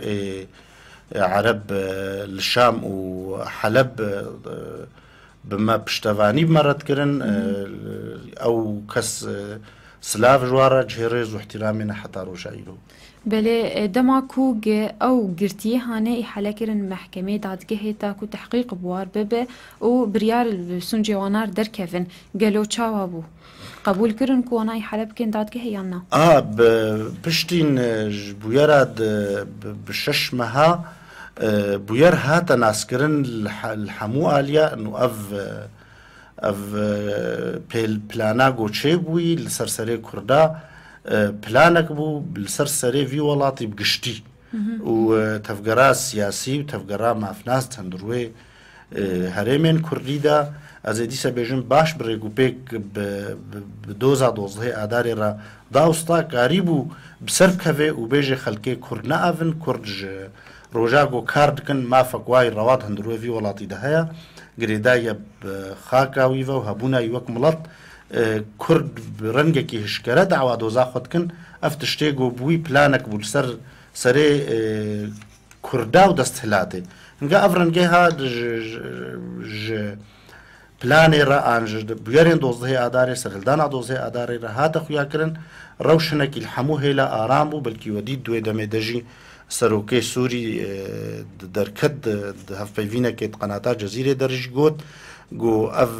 عەرەب لە شام و حەلەب بمە پشتەوانی بمەڕەتکردن ئەو کەس سلااف ژوارە جێڕێز و احتیرامێنە حتا ڕۆژاییرۆ بەلێ دەماکو ئەو گرتیە هانە حەلەکردن محکەمەی دادگەهێ تاکو تحقیق بوار ببێ و بریار سونجێوانار دەرکەڤن گەلۆ چاوا بوو قبولکردن کۆنای حەلە بکەن دادگەهێ یاننا پشتین بویەرە بشەش مەها بویەر هاتە ناسکردن هەموو ئالیا ئەف پلانە گۆچێ بووی لەسەر سەرێ کووردا پلانێک بوو لەسەر سەرێ ڤی وڵاتی بگشتی و تەفگەرا سیاسی و تەفگەرا مافناس هەندروێ هەرێمێن کوردیدا ئەزێ دیسە بێژن باش بڕێک و پێک دۆزا دۆزدهەی ئادارێرە داوستا کاری بوو بسەر بکەوێ و بێژێ خەلکێ کورد نەئاڤن کوردژ ڕۆژاک و کار دکن مافەکوای ڕەوات هەندروێ ڤی وڵاتی دەهەیە گرێدایە خاکاویڤە و هەبوونای وەک مڵەت کورد ڕەنگێکی هشکەرە داوا دۆزا خۆتکن ئەف تشتێک و بووی پلانێک بوو لەسەر سەرێ کووردا و دەستهلاتێ هەنگە ئەف ڕەنگەی هات پلانێرە ئانژ بوێرێن دۆزدهەی ئادارێ سەرهێلدانا دۆزدهەی ئادارێرە هاتە خویاکردن ڕەوشنێکی هەموو هێلا ئارام بوو بەلکی وەدی دوێ دەمێ دەژی سەرۆکەی سووری دەرکەت هەفپەیڤینەکێت قەناتا جەزیرێ دەرژ گوت گۆ ئەف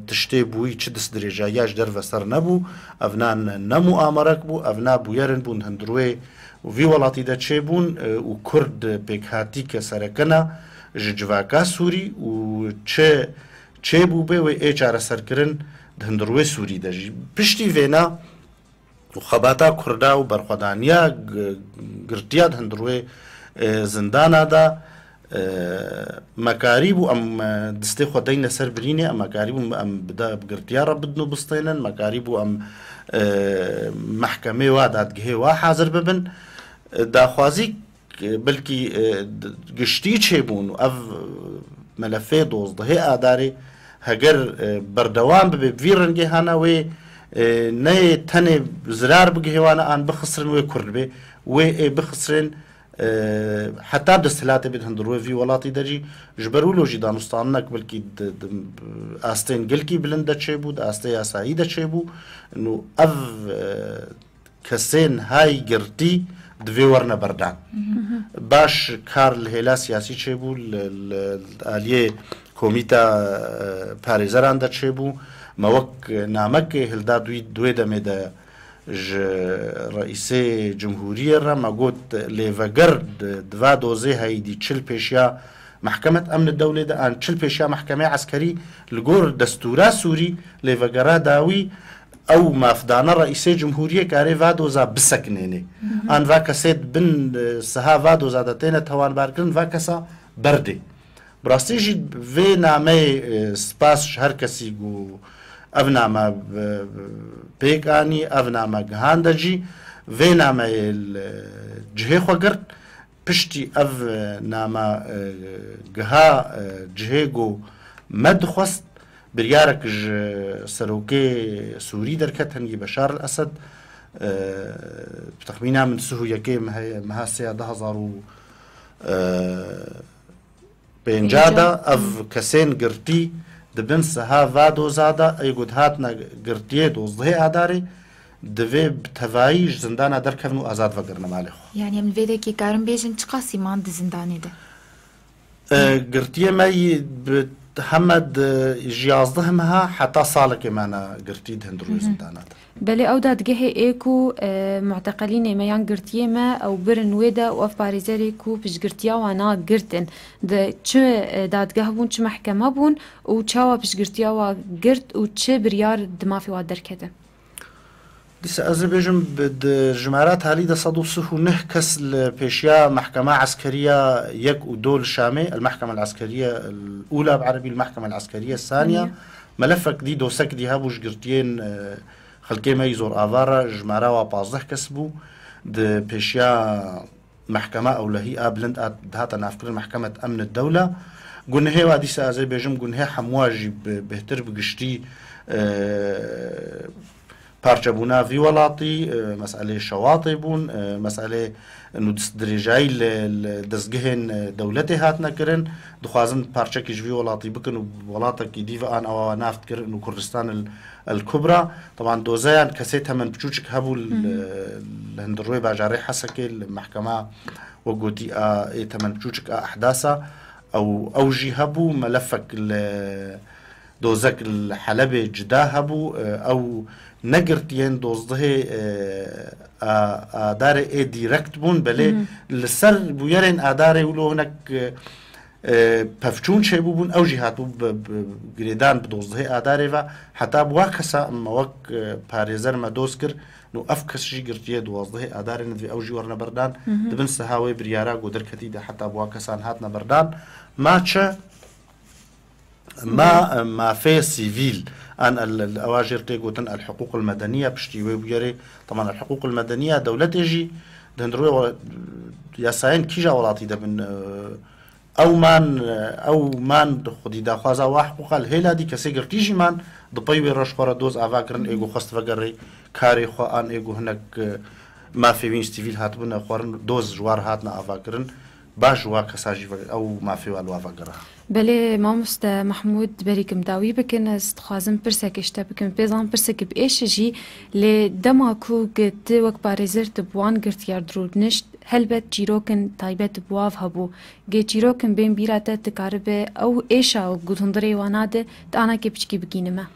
تشتێ بووی چ دەست درێژاییاش دەرڤە سەر نەبوو ئەڤنان نەموو ئامەرەک بوو ئەڤنا بویەرن بوون هەندروێ و ڤی وڵاتی دەچێ بوون و کورد پێکهاتی کە سەرەکەنە ژ جڤاکا سووری و چێ بوو بێ وێ چارەسەرکردن هەندروێ سووری دەژی پشتی ڤێنا و خەباتا کووردا و بەرخۆدانیا گرتیات هەندروێ زندانادا مەکاری بوو ئەم دەستێ خۆدەین لەسەر برینێ ئەم مەکاری بوو ئەم گرتیارە بدن و بستێنن مەکاری بوو ئەم محکەمەی وا دادگەهێ وا حازر ببن داخوازی بەلکی گشتی چێبوون و ئەف مەلەفێ دۆزدهەی ئادارێ هەگەر بەردەوام ببێ ڤی ڕەنگێ هانە وێ نەیە تەنێ زرار بگەهێوانە ئان بخسرن وێ کورد بێ وێ بخسرێن حتا دەستهلاتە بێت هەندروێ ڤی وڵاتی دەجی ji ber wilo jî danûstanek belkî astên gelkî bilind deçê bû di astê yasayî deçê bû nû ev kesên hay girtî divê werne berdan baş kar li hêla siyasî çêbû li aliyê komîta parêzeran de çêbû me wek namekê hilda duê demê de ji reîsê cumhuriyê re me got lêveger diva dozê heyîdî çil pêşiya محکمت امن الدوله ده ان چل پیشا محکمه عسکری لگور دستورا سوری لوگرا داوی او مافدانه رئیس جمهوریه کاری وادوزا بسکنینه ان واکسید بن سها وادوزا دتینه توان بارکن واکسا برده براستیجی و نامه سپاس هر کسی گو او نامه پیکانی او نامه گهاندجی و نامه جهه خوگرد پشتی اف نامه گها جهگو مدخست بریارک سروکی سوری درکت هنگی بشار الاسد بتخمینه من سهو یکی مهاسیه 2005 اف کسین گرتی دبن سها وادو زادا ایگود هاتنا گرتیه دوزده آداری دوی بتوایی زندانا درکفن و آزاد وگرن مالی خو. يعني من فيديك كارم بيجن تقاسي ما عند زنداني ده. گرتیه مای همد جیازده همها حتی سالک معنا گرتید هندروی زندانات. بله او دادگه ایکو معتقلین میان گرتیه ما او برن ویدا و اف پاریزری کو پیش گرتیا وانا گرتن ده چه دادگه بون چه محکمه بون و چاوا پیش گرتیا و گرت و چه بریار دمافی واد درکده. دیس أذربيجان بالجمارات هالي ده صدوسه نهكس البيشيا محكمة عسكرية يك ودول شامي المحكمة العسكرية الأولى بعربي المحكمة العسكرية الثانية ملفك دي دوسك دي هابوش قرتين خلقي ما يزور آفارا جمارا وبازده كسبو ده بيشيا محكمة أولهي آبلند هاتا نافكر محكمة أمن الدولة قلنا هي واديس أذربيجان قلنا هي حمواجي بهتر بقشتي پارچە بووناوی وڵاتی مەسئلەی شەواڵی بوون مەسئلەی درێژایی لە دەستگەهێن دەوڵەتی هاتنەکردن دخوازن پارچەکیژوی وڵاتی بکەن و وڵاتێکی دیڤان ئەوە نافتکردن و کوردستان الكبرى طبعا دۆزەیان کەسێ تەمەن بچووچک هەبوو لە هەندڕۆی باژارەی حەسەکەی لە محکەمە وەگوتی تەمەن بچووچک ئەحداسە ئەوژی هەبوو مەلەفەک دۆزەک حەلەبێ جدا هەبوو ئەو نقرتين دوزده آدار ديركت بون بله لسر بويرين آدار ولو هناك پفچون شي بون او جهات بگریدان بدوزده آداره و حتی بواکسا اما وک پاريزر ما دوزكر نو افكس شي قرتيه دوزده آداره ندوي او جي ورنا بردان دبن سهاوي بريارا قدر كتيدة حتى بواكسان هاتنا بردان ما چه ما في سيفيل أن الأواجر تيجوتن الحقوق المدنية بشتي ويبيري طبعا الحقوق المدنية دولة تجي دهندروي ياسين كيجا ولاتي ده من أو مان خدي دا خازا وحقوق الهلا دي كسيجر تيجي مان دبي رشقرا دوز أفاكرن إيجو خست فجري كاري خوان إيجو هناك ما في وين سيفيل هاتبنا خوارن دوز جوار هاتنا أفاكرن باش واكساجي أو ما في والو أفاكرها. بله مامست محمود بريكم داوي بكن استخازم برسك اشتا بكن بيزان برسك بإيش جي لدماكو قد وك باريزر تبوان قرت ياردرود نشت هلبت جيروكن تايبت بواف هبو جي جيروكن بين بيراتا تقاربه أو إيشا وقود هندري واناده تانا كيبشكي بكينما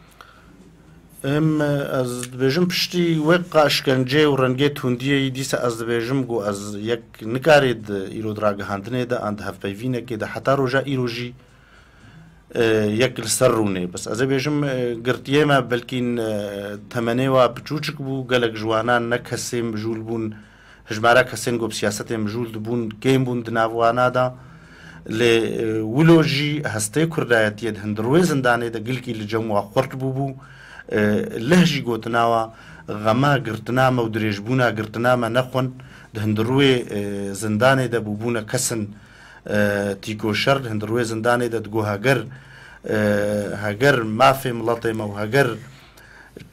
از دبیجم پشتی وقع اشکنجه و رنگت هندیه دیسه از دبیجم گو از یک نکارید ایرو دراغ هندنه ده اند هف پیوینه که ده حتی روژا ایروژی یک لسر رونه بس از دبیجم گرتیه ما بلکین تمنه و بچوچک بو گلک جوانان نکسیم مجول بون هجمارا کسین گو بسیاست مجول دبون گیم بون دناوانا ده لولوجی هسته کردایتی ده هندروی زندانه ده گلکی لجموع خورد بو لهجي قوتناوا غما قرتناما ودريجبونا قرتناما نخون دهندروي زنداني دا بوبونا كسن تيكو شر دهندروي زنداني دا دقو هاقر مافي ملطيما وهاقر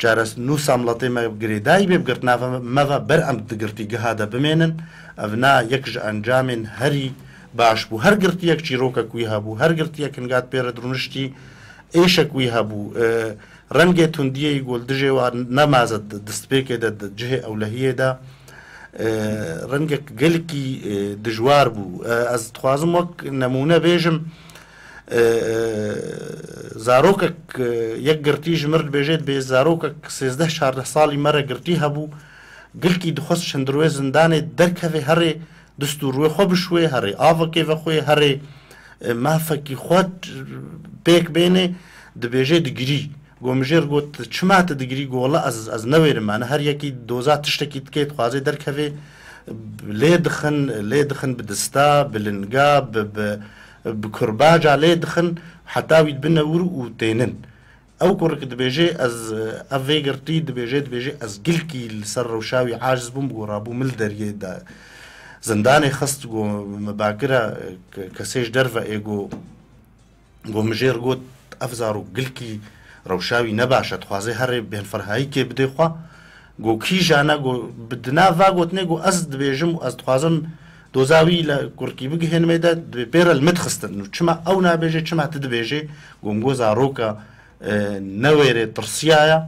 جارس نوسا ملطيما بقريداي بقرتناوا ماذا برأم دقرتي قهادا بمينن افنا يكج انجامن هري باش بو هر قرتيك چيروكا كويها بو هر قرتيك انقاد بيرد رونشتي ايشا كويها بو رنگه تندیه يقول دجي و نمازد دستبيك ده جهه اولهيه ده رنگه قلقي دجوار بو از تخوازم وك نمونه بيجم زاروكك يك قرتي جمرد بيجيت بي زاروكك 13 سالي مرة قرتيها بو قلقي دخوص شندروي زنداني دركه هري دستوروي خوب شوي هري آفاكي وخوي هري ما فكي خود بيك بيني دبيجي دقري گومجر گوت چمات دگری گولا از نویرم انا هر یکی دوزات تشتکی تکیت خوازه درکوی لیدخن بدستا بلنگا بکرباجا لیدخن حتی وید بنور و تینن او کرک دبیجه از افیگرتی دبیجه از گلکی لسر روشاوی عاجز بوم گورابو مل دریه دا زندان خست گو مباکره کسیش درفا ایگو گومجر گوت افزارو گلکی روشاوي نباشت خوازي هر بين فرهاي كي بدي خوا گو کی جانا گو بدنا واگوت نه گو از دبیجم از خوازم دوزاوی لکورکی بگهن میده بیره المتخستن نو چما او نابیجه چما تدبیجه گم گو زاروکا نویره ترسیایا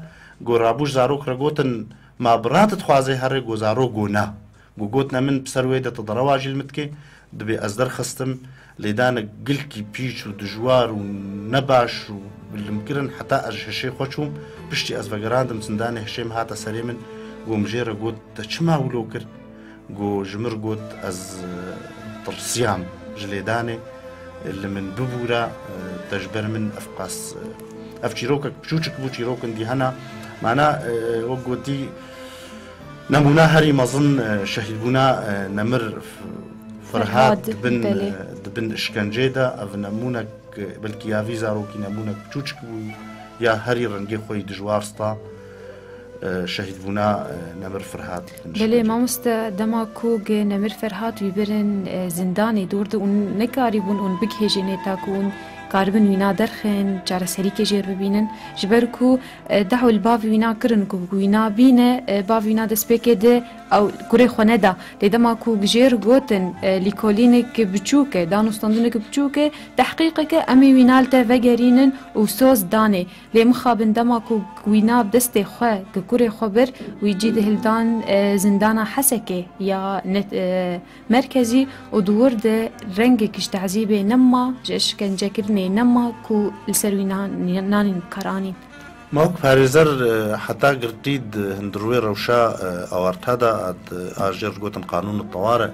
گو رابوش زاروک را گوتن ما برات تخوازه هر گو زارو گو نا گو گوتنا من بسروی ده تضرواجی المتکه دبی از در خستم لیدان گلکی پیچ و دجوار و نباش و بالمكرن حتى أجهشي خوشهم بشتي از وگراندم زندان هشيم هاتا سريمن گو مجيرا قوت تشما ولو كر گو جمر قوت از ترسيام جليداني اللي من ببورا تجبر من أفقاس أفجيروكك بشوشك بوشيروكن دي هنا معنا وقوتي نمونا هري مظن شهيدونا نمر فرهاد دبن اشكنجيدا أف نمونك بلكي يا فيزا روكي نمونك بشوشك يا هري رنجي خوي دجوارستا شهيد بونا نمر فرهاد بله مامست دما کوگ نمر فرهاد ویبرن زندانی دورد اون نکاری بون اون بگهجنه تاکون کاربن وینا درخن جار سریک جیر ببینن جبر کو دعو الباف وینا کرن کو وینا بینه باف وینا دسپیکه ده او کوری خونه دا دما کو جیر گوتن لیکولینک بچوکه دانستاندنک بچوکه تحقیقک امی وینالته وگرینن او سوز دانه لمخابن دما کو وینا دست خو کوری خبر ويجي هلدان زندانا حسكه يا مركزي ودور ده رنگ كش تعذيبه نما جش كان جاكرني نما كو السروينان نان كراني موك فاريزر حتى قرتيد هندروي روشا اوارتادا اجر قوتن قانون الطوارئ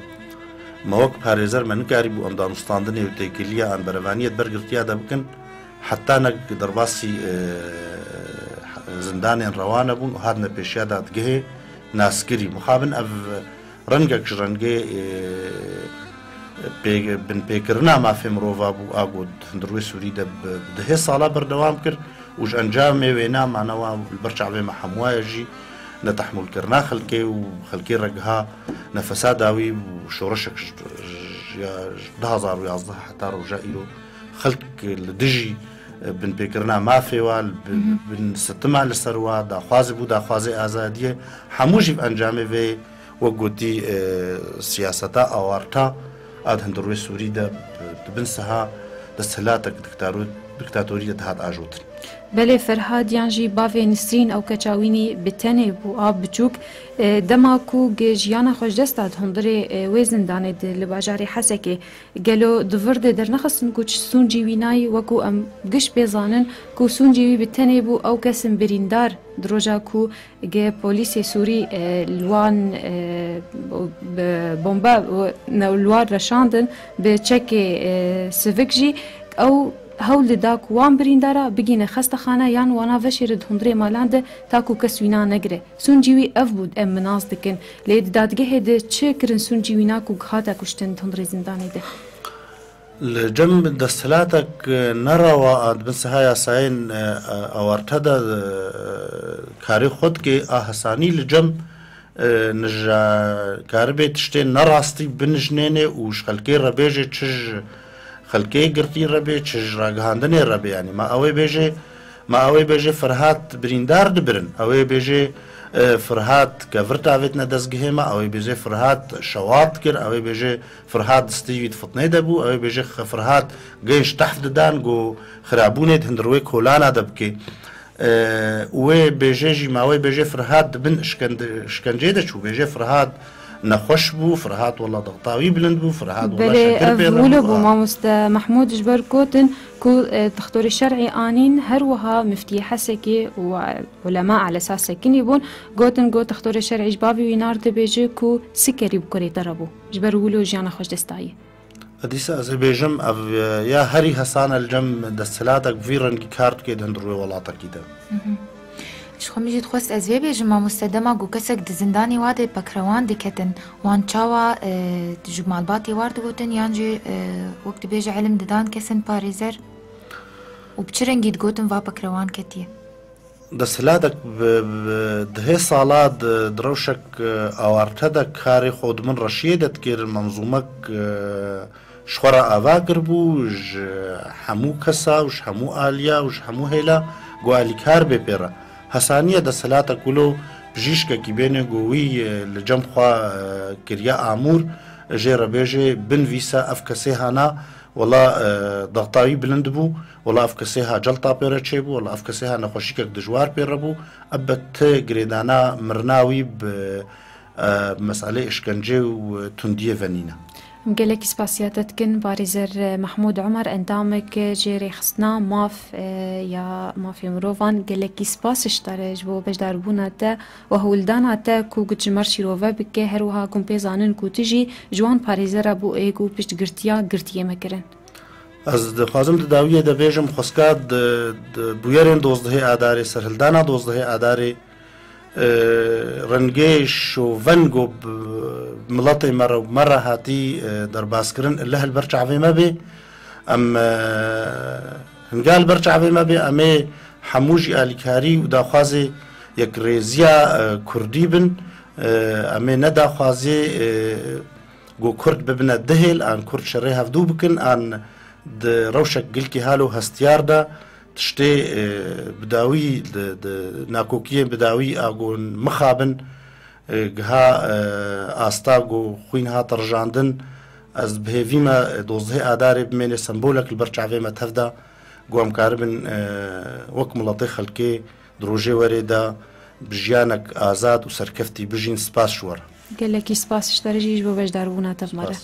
موك فاريزر من كاريبو امدان استاندني وتيكيليا ان برفانيه برغرتيا دبكن حتى نك درباسي زندانين روانه بون وهادنا بيشادات جهه ناسكري مخابن اف رنجك رنجي بن بيكرنا ما في مروفا بو اقود هندروي سوري ده صاله بردوام كر وج انجامي وينا معنا البرشع بما حمواجي نتحمل كرنا خلكي وخلكي رجها نفساداوي وشورشك دهزار ويازده حتى رجائلو خلق الدجي بن بيكرنا ما في وال بن ستمع للسروا دا خوازي بو دا خوازي آزادية حموشي في أنجامي في وقودي سياستا أوارتا آد هندروي سوري دا بنسها دستهلاتك دكتاتورية هاد آجوتن بله فرهاد یانجی باوی نسرین او کچاوینی بتنه بو آب بچوک دما کو جیانا خوش دستاد هندره وزن دانه لباجاری حسکه گلو دورده در نخستن کو سون جیوینای وکو ام گش بزانن کو سون جیوی بتنه بو او کسم بریندار دروجا کو گه پلیس سوری لوان بومبا لوان رشاندن به چک سویکجی او هول داك وان بريندارا بگينه خسته خانه يان وانا وشرد هندري مالاند تاكو كسوينا نگره سونجيوي افبود ام مناز دكن ليد دادگه ده چه کرن سونجيوينا كو خاتا كشتن هندري زنداني ده الجم دستلاتك نروا بس هاي ساين اورتدا كاري خود كي احساني الجم نجا كاربي تشتين نراستي بنجنينه وش خلكي ربيجي تشج خلكي قرتي ربي تشجرا هاندني ربي يعني ما اوي بيجي فرهات بريندار دبرن اوي بيجي فرهات كفرت عفتنا دزجهما اوي بيجي فرهات شواط كر اوي بيجي فرهات ستيفيد فطني دبو اوي بيجي فرهات جيش تحت دان جو خرابونيت هندروي كولانا دبكي وي بيجي ما اوي بيجي فرهات بن شكنجيده شو بيجي فرهات نخوش بو فرهات والله ضغطاوي بلند بو فرهات والله شكر بيرو بولو بو مامست محمود جبر كوتن كو تختار الشرعي آنين هروها مفتي حسكي وعلماء على أساس سكني بون كوتن كو تختار الشرعي جبابي وينار دبيجي كو سكري بكري ضربو جبر ولو جانا خوش دستاي أديسا أزربيجم يا هري حسان الجم دستلاتك فيرن كارت كيد هندروي ولاطك كده شخو میجید خواست از وی بیجم ما مستدما گو کسک دزندانی واده بکروان دکتن وان چاوا جمال باتی وارد گوتن یانجی وقت بیج علم ددان کسن پاریزر و بچرنگید گوتن و بکروان کتیه دستلاتك ده صالات دروشك اوارتدك كاري خود من رشيدت كير منظومك شخورا اواقر بوج حمو كسا وش حمو آليا وش حمو هيلا قوالي كار بيبيرا حسانية دستلاتك كلو بجيشكا كي بينه قوي لجم خوا كريا آمور جيرا بيجي بنفيسا أفكسيها والله ضغطاوي بلند بو والله أفكسيها جلطة بيرا تشيبو والله أفكسيها نخوشيكك دجوار بيربو أبت جريدانا مرناوي بمسألة إشكنجي وتندية فنينة. مقالك سباسياتتكن باريزر محمود عمر اندامك جيري خصنا ماف يا مافي مروفان قالك سباس اشترج بو بجدار بوناتا وهولدانا تا كو جمر شيروفا بك هروها كومبيزانن كو تجي جوان باريزر ابو ايكو بشت قرتيه مكرن. از دخوازم داویه دبیجم خسکاد بویرین دوزده آداری سرهلدانا دوزده آداری رنگیش و ونگو ملطي مرة هاتي درباسكرن اللي هالبرجع في ما بي ام هنقال برجع في ما بي امي حموجي الكاري ودا خوازي يك ريزيا كردي بن امي ندا خوازي جو كرد ببنا دهل ان كرد شري هفدو بكن ان روشك قلكي هالو هستياردا تشتي بداوي ناكوكيه بداوي اقول مخابن جها آستاغو خوينها ترجاندن از بهيفيما دوزه آداري بمين سمبولك البرجع فيما تفدا قوام كاربن وك ملطي خلكي دروجي وريدا بجيانك آزاد وسركفتي بجين سباس شوار قال لك سباس اشترجي جبو باش داربونا تفمرة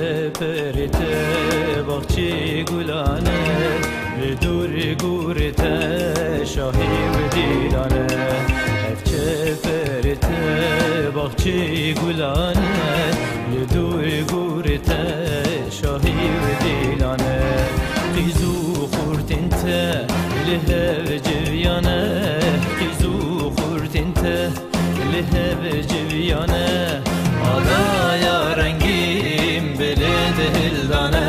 چپرته باغچه گلانه لدور گورته شاهی و دیلانه چپرته باغچه گلانه لدور گورته شاهی و دیلانه قیزو خورتنته لهب جویانه قیزو خورتنته لهب جویانه آلا یا رنگیم بلد هلدانه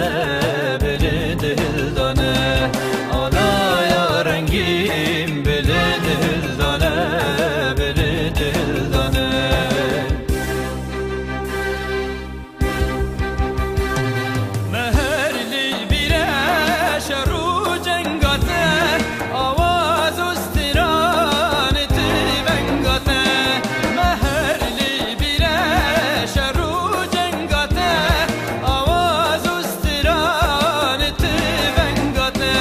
بلد هلدانه آلا یا رنگیم بلد هلدانه بلد هلدانه مهر للبیره شرو جنگاته آواز استران تیبنگاته مهر للبیره شرو جنگاته آواز استران تیبنگاته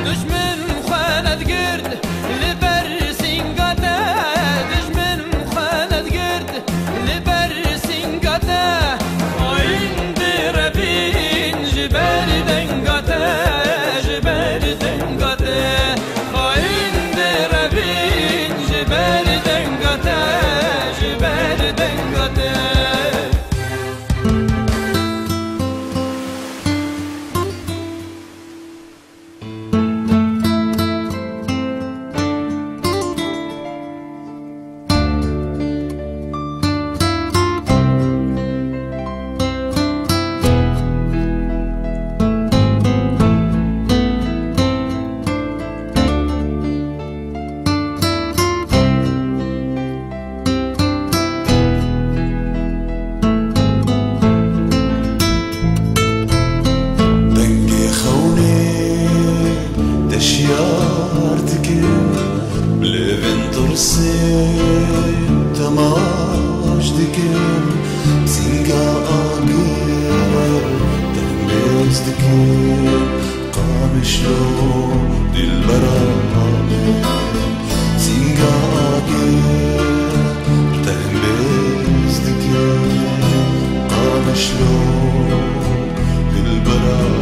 دشمن مخاند گرد لبر سینگاته دشمن مخاند گرد لبر سینگاته آین دربین جبر دنگاته جبر دنگاته آین دربین جبر دنگاته جبر دنگاته دنگی خونه دشیار دکن بلوین ترسی تماش دکن سینگا آگر دنبیز دکن قامشلو دل برامه سینگا آگر دنبیز دکن قامشلو دل برامه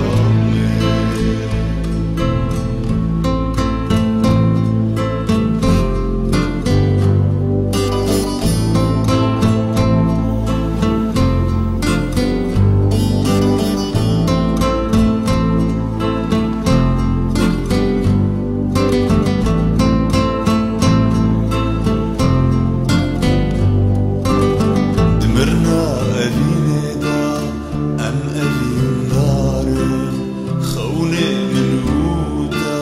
دمرنا أبينا دا أم أبين دارن خوني من هودا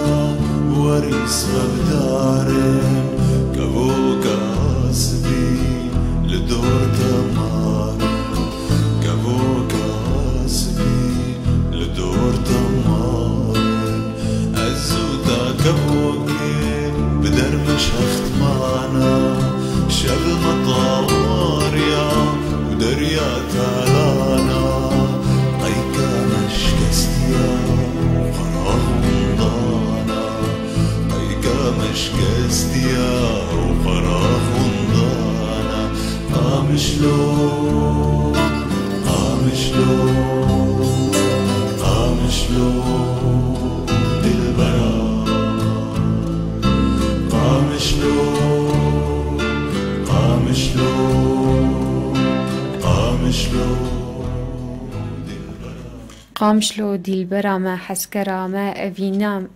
وريس مبدارن كبو كاسبي لدور تمارن كبو كاسبي لدور تمارن الزودا كبوكي بدرمش أخت معنا شب مطار يا ودريا تالانا قيكا مشكستيا وقراه ضانا قيكا مشكستيا وقراه ضانا قامشلو قامشلو قامشلو دلبرا قامشلو قامشلو قامشلو قامشلو دیلبرا ما حسکرا ما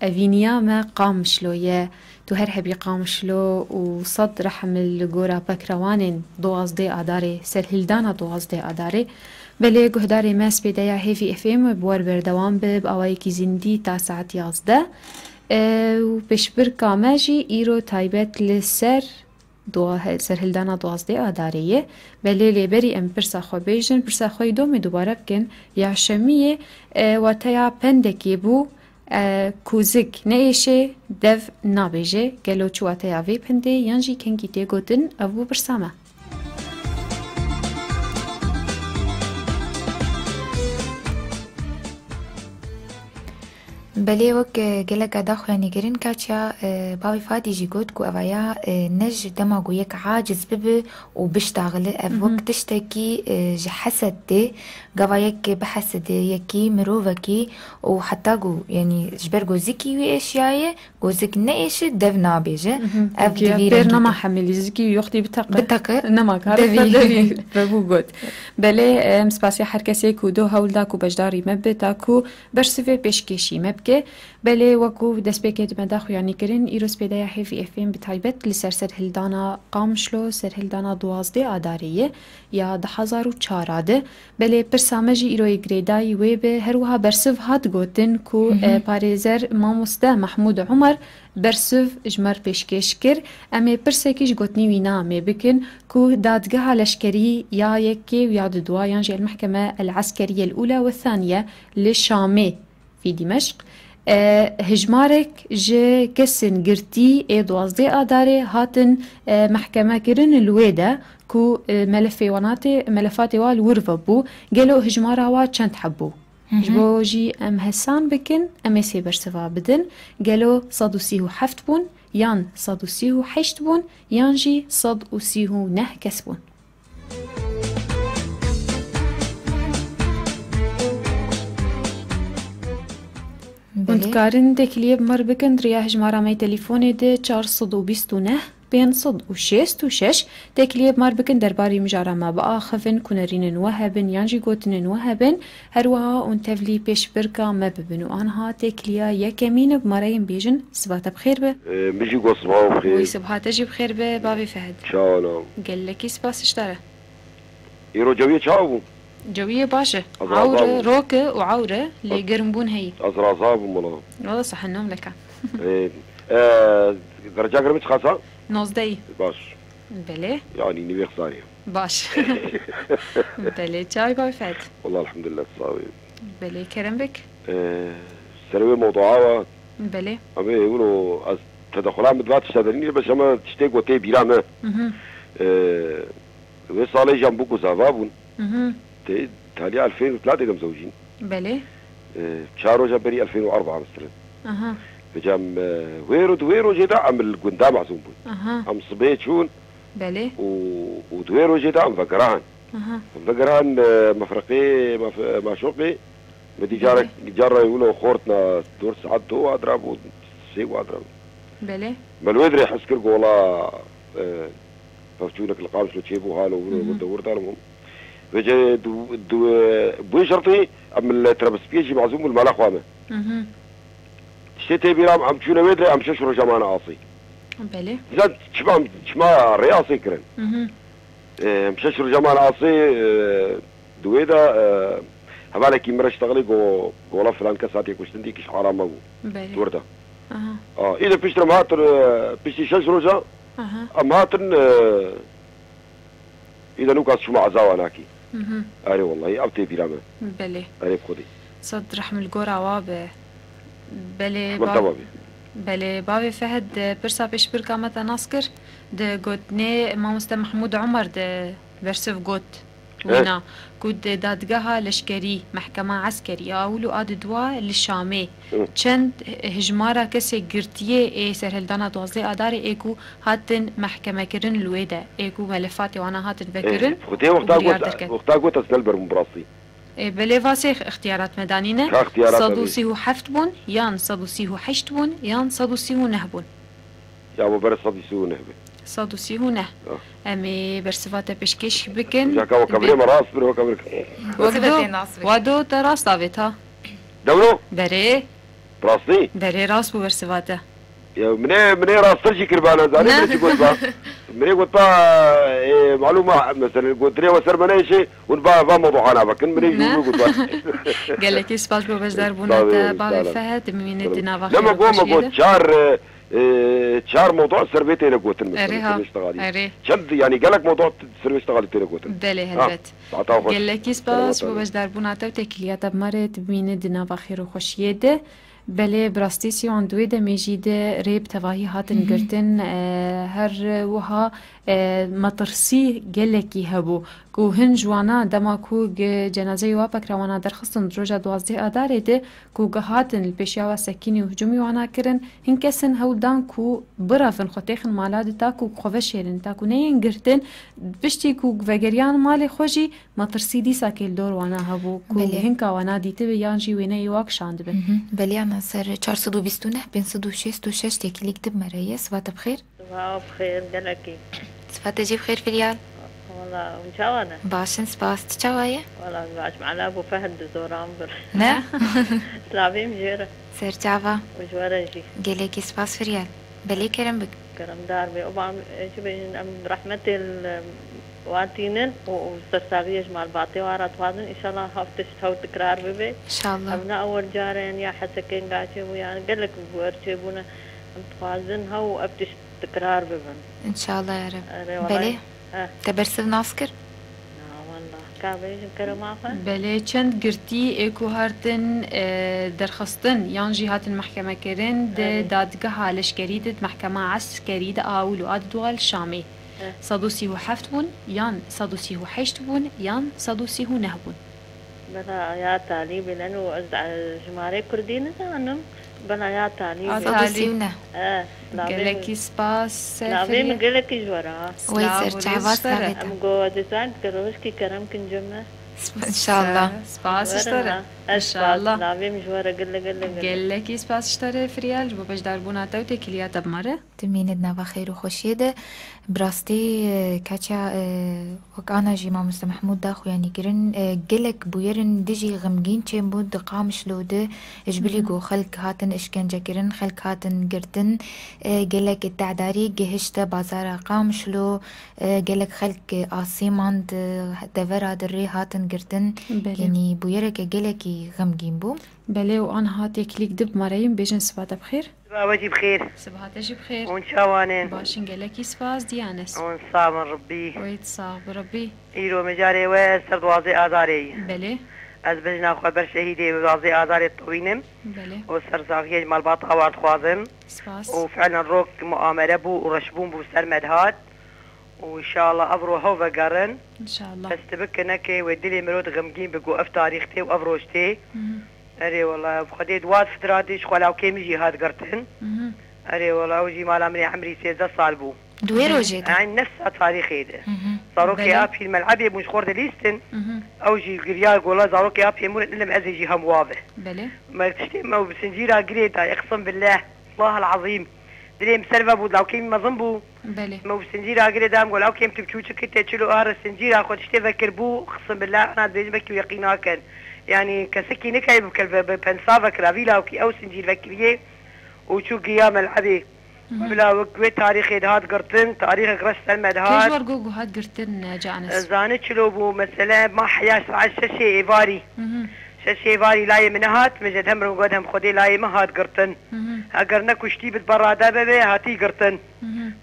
اوینیا ما قامشلویه تو هر هبی قامشلو و صد رحم الگورا بکروانین دوازده آداره سرهلدانا دوازده آداره بله گهداری ما سپیدیا هیفی اف ام بوار بردوام بب آوائی کی زندی تا ساعت 11 و پشبر کامجی ایرو تایبت لسر سرهلدانا دوازده آداریه بله لیبری ام پرسا خو بیجن پرسا خوی دومی دوباره بکن یا شمیه و تیا پندکی بو کوزک نیشه دو نابیجه گلو چو تیا وی پنده یانجی کنگی تی گوتن او پرسامه بلي وك جلك داخل يعني جرين كاتشا باوي فادي جيجوت كو أبايا نج دماغو يك عاجز ببي وبشتغل أبوك تشتكي جحسد دي قوايك بحسد يكي مروفكي وحتى جو يعني جبر جوزيكي وإشياء جوزيك نايش دفنا بيجي بير نما حملي زكي يختي بتاقة نما كارف ببوغوت بلي مسباسي حركسي كو دو هول داكو بجداري مبتاكو برسفي بيشكيشي مبكي بلي وكو دسبيكيت مداخو يعني كرين إيروس بدايا حي في FM بتايبت لسر سر هلدانا قامشلو سر هلدانا دوازدي آداريه يا 1004 بلي برسامجي إيروي جريداي ويبه هروها برسف هات گوتن كو باريزر ماموستا محمود عمر برسف جمر پیشکش کر امی پرسکیش گوتنی وینا می بکن كو دادگاه لشكري يا يكي ويا دوا ينجي المحكمة العسكرية الأولى والثانية للشامي في دمشق هجمارك جي كسن قرتي اي دوازدي آداري هاتن محكمة كرن الويدة كو ملفاتي والورفة بو قالوا هجمارها وا چند حبو جبو جي ام هسان بكن ام سي برسفا بدن قالوا صدو سيهو حفت بون يان صدو سيهو حشت بون يان جي صدو سيهو نه كسبون وندكارن دكليب مر بكن دريا هجمارا مي تليفوني دي 429 566 تكليب مر بكن درباري مجارا ما بقى خفن كونرين وهبن يانجي قوتن وهبن هروها انتفلي بيش بركا ما ببن وانها تكليا يكمين بمرايم بيجن سبات بخير به بيجي قو صباح بخير ويسبها تجي بخير به بابي فهد ان شاء الله قال لك سباس اشترى يرو جوية شاو جوية باشا عورة روكة وعورة اللي قرنبون هي أزرازاب وملا والله صح النوم لك درجة قرمت خاصة نوزدي باش بلي يعني نبي خساري باش بلي تشاي باي فات والله الحمد لله تصاوي بلي كرم بك سروي موضوعات بلي أما يقولوا تدخلات مدبات تشتغلين بس أما تشتاق وتي بيرامة وصالي جنبوكو زافابون تالي 2003 كم زوجين بلي شهر جابري 2004 مثلا فجام ويرو جدا عمل قندام عزوم بون عم صبيت شون بلي ودويرو جدا عم فقران فقران مفرقي معشوقي بدي جارة يقولوا خورتنا دور ساعات دو أضرب وسيق وأضرب بلي بالويدري يحس كرقو والله ففتشونك القامش لو تشيبو هالو ودور دارهم فجا بوي شرطي عمل تربس بيجي معزوم الملاخ وامه شتي بيرام عم تشونا ويدري عم ششرو جمانا عاصي بلي زاد شما رياصي كرن مششرو جمانا عاصي دويدا هبالك يمرا اشتغلي قولا فلان كساتي كوشتندي كش حرام مو بلي ورده اذا بيشترم هاتر بيشتي ششرو جا ام هاتن اذا نوكاس شما عزاواناكي اري والله ابتي بيرامه بلي اري بخدي صد رحم القرى وابه بلي بلي بابي فهد برسا بيش بركا متى ناسكر ده قوتني ماموستا محمود عمر ده برسف قوت وينا كود دادقها لشكري محكمة عسكرية أولو آد دوا للشامي چند هجمارا كسي قرتيه اي سرهلدانا دوازي آداري ايكو هاتن محكمة كرن الويدة ايكو ملفاتي وانا هاتن بكرن خدي وقتا قوت اسنلبر مبراسي بلي فاسي اختيارات مدانينة صدوسيه حفت بون يان صدوسيه حشت بون يان صدوسيه نهبون يا ابو برس صدوسيه نهبون صدوسيه نه امي برسفاتا بشكش بكن جاكا وكبري مراس برو وكبري وادو تراس دافيتها دولو بري براسني بري راس بو برسفاتا يا مني راس ترجي كربانا زاني مني قلت با مني قلت با معلومه مثلا قلت لي وسر منيشي ونبا موضوع انا بكن مني قلت با قال لك سباش بو باش داربونا بابي فهد من الدنا واخا لما قلت شهر موضوع سربيتي انا قلت مثلا شد يعني قالك موضوع سربي اشتغلت انا قلت بلي هلبت قال لك سباش بو باش داربونا تو تكليات بمرت من الدنا واخير وخشيده بله براستيسي عن دوی دمیجی ده ریب تواهی هاتن گرتن هر وها مطرسی گلکی هبو کو هن جوانا دما کو جنازه و پکروانا درخستن دروجا 12 آدار ده کو گهاتن الپیشیا و سکینی و هجومی وانا کرن هن کسن هولدان کو برافن خوتیخن مالاد تا کو خوشیرن تا کو نین گرتن بشتی کو وگریان مال خوشی مترسیدی ساکل دور وانا هبو کو هن کا وانا دیته بیانجی وینه یواک شاند به بله انا سر 429 566 تكلي كتب مريا صباح بخير. صباح بخير دلكي. صباح تجي بخير فيليال. والله وان شاء الله. باشن سباس تشاوية. والله باش معنا ابو فهد زورامبر. نه. سلامي مجيرة. سر تشافا. وجوارا جي. قليكي سباس فيليال. بلي كرم بك. كرم دار بي وبعم جبين ام رحمة واتينن وسترساغي جمال باطي وارات وادن ان شاء الله هفتش تو تكرار ببي. ان شاء الله. ابنا اول جارين يا حسكين قاشي ويا قال لك بورتيبونا متوازن هو ابتش تكرار ببن ان شاء الله يا رب. بلي تبرسل ناسكر والله كابيش كرم عفوا بله چند گرتی اکو هرتن درخستن یان جهات المحكمة كرن دادگاه لشکری دد محكمة عسكري دا آول و آدوال شامي صدوسي هو حفتبون يان صدوسي هو حيشتبون يان صدوسي هو نهبون بلا يا تعليم لأنه جماري كردين زانم بلا يا تعليم صدوسي ونه قالكي سباس لابي من قالكي جورا ويسر تعباس لابيتا أم قوة ديسان كروشكي كرم كنجمة ان شاء الله. سباس اشتري ان شاء الله. لابي مجورا قالكي سباس اشتري فريال جو باش داربونا توتي كليات بمره تميندنا بخير وخوشيده براستي كاتشا وكانا جي مع مستر محمود داخو يعني قرن قلك بويرن ديجي غمجين تشي بود قامش لوده اجبلي جو خلق هاتن اشكنجا قرن خلق هاتن قرتن قلك التعداري جهشتا بازارا قامش لو قلك خلق آسيمان دفرا دري هاتن قرتن يعني بويرك قلكي غمجين بو بله وأنا هاتي كليك دب مريم بيجن سبات بخير. وجي بخير. صباح تجي بخير. وان شاوانين. باشن قالكي سباس ديانس. وان صام ربي. ويتصاب ربي. إيرو مجاري وسر دوازي آذاري. بله. از بجنا خبر شهيدي دوازي آذاري الطوينم. بله. وسر زاغيج مال باطا وارد خوازم. سباس. وفعلا روك مؤامرة بو ورشبون بو سرمد هات. وإن شاء الله أبرو هوفا قرن. إن شاء الله. بس تبكنك ودلي مرود غمجين بقو أف تاريختي وأبروشتي. أري والله بخدي دوات فتراتيش خلاو كيم جهاد قرتن. أري والله وجي مال عمري 13 سال بو. دويرو جيت. يعني نفس تاريخي ده. صاروكي أب في الملعب مش خورد ليستن. أو جي قريال قولا صاروكي أب في مورد إلا مأزي هم واضح. بله. ما تشتم أو بسنجيرة قريتا يقسم بالله الله العظيم. دليم سلفا بود لو كيم مظنبو. بله. ما بسنجيرة قريتا أم قول لو كيم تبتوش كده تشلو أهر السنجيرة خد تفكر بو قسم بالله أنا بيجبك ويقينا كان. يعني كسكي نكاي بنصافة كرافيلا أو سنجيل فكرية وشو قيام العبي بلا وقت تاريخي هاد قرطن تاريخ قرش سلمد هاد كيف ورقوق هاد قرطن جانس زانت شلو بو مثلا ما حياش على شاشة إيفاري شاشة إيفاري لاي من هات مجد هم رقودهم خدي لاي ما هاد قرطن أقرنا كشتي بتبرادة ببي هاتي قرطن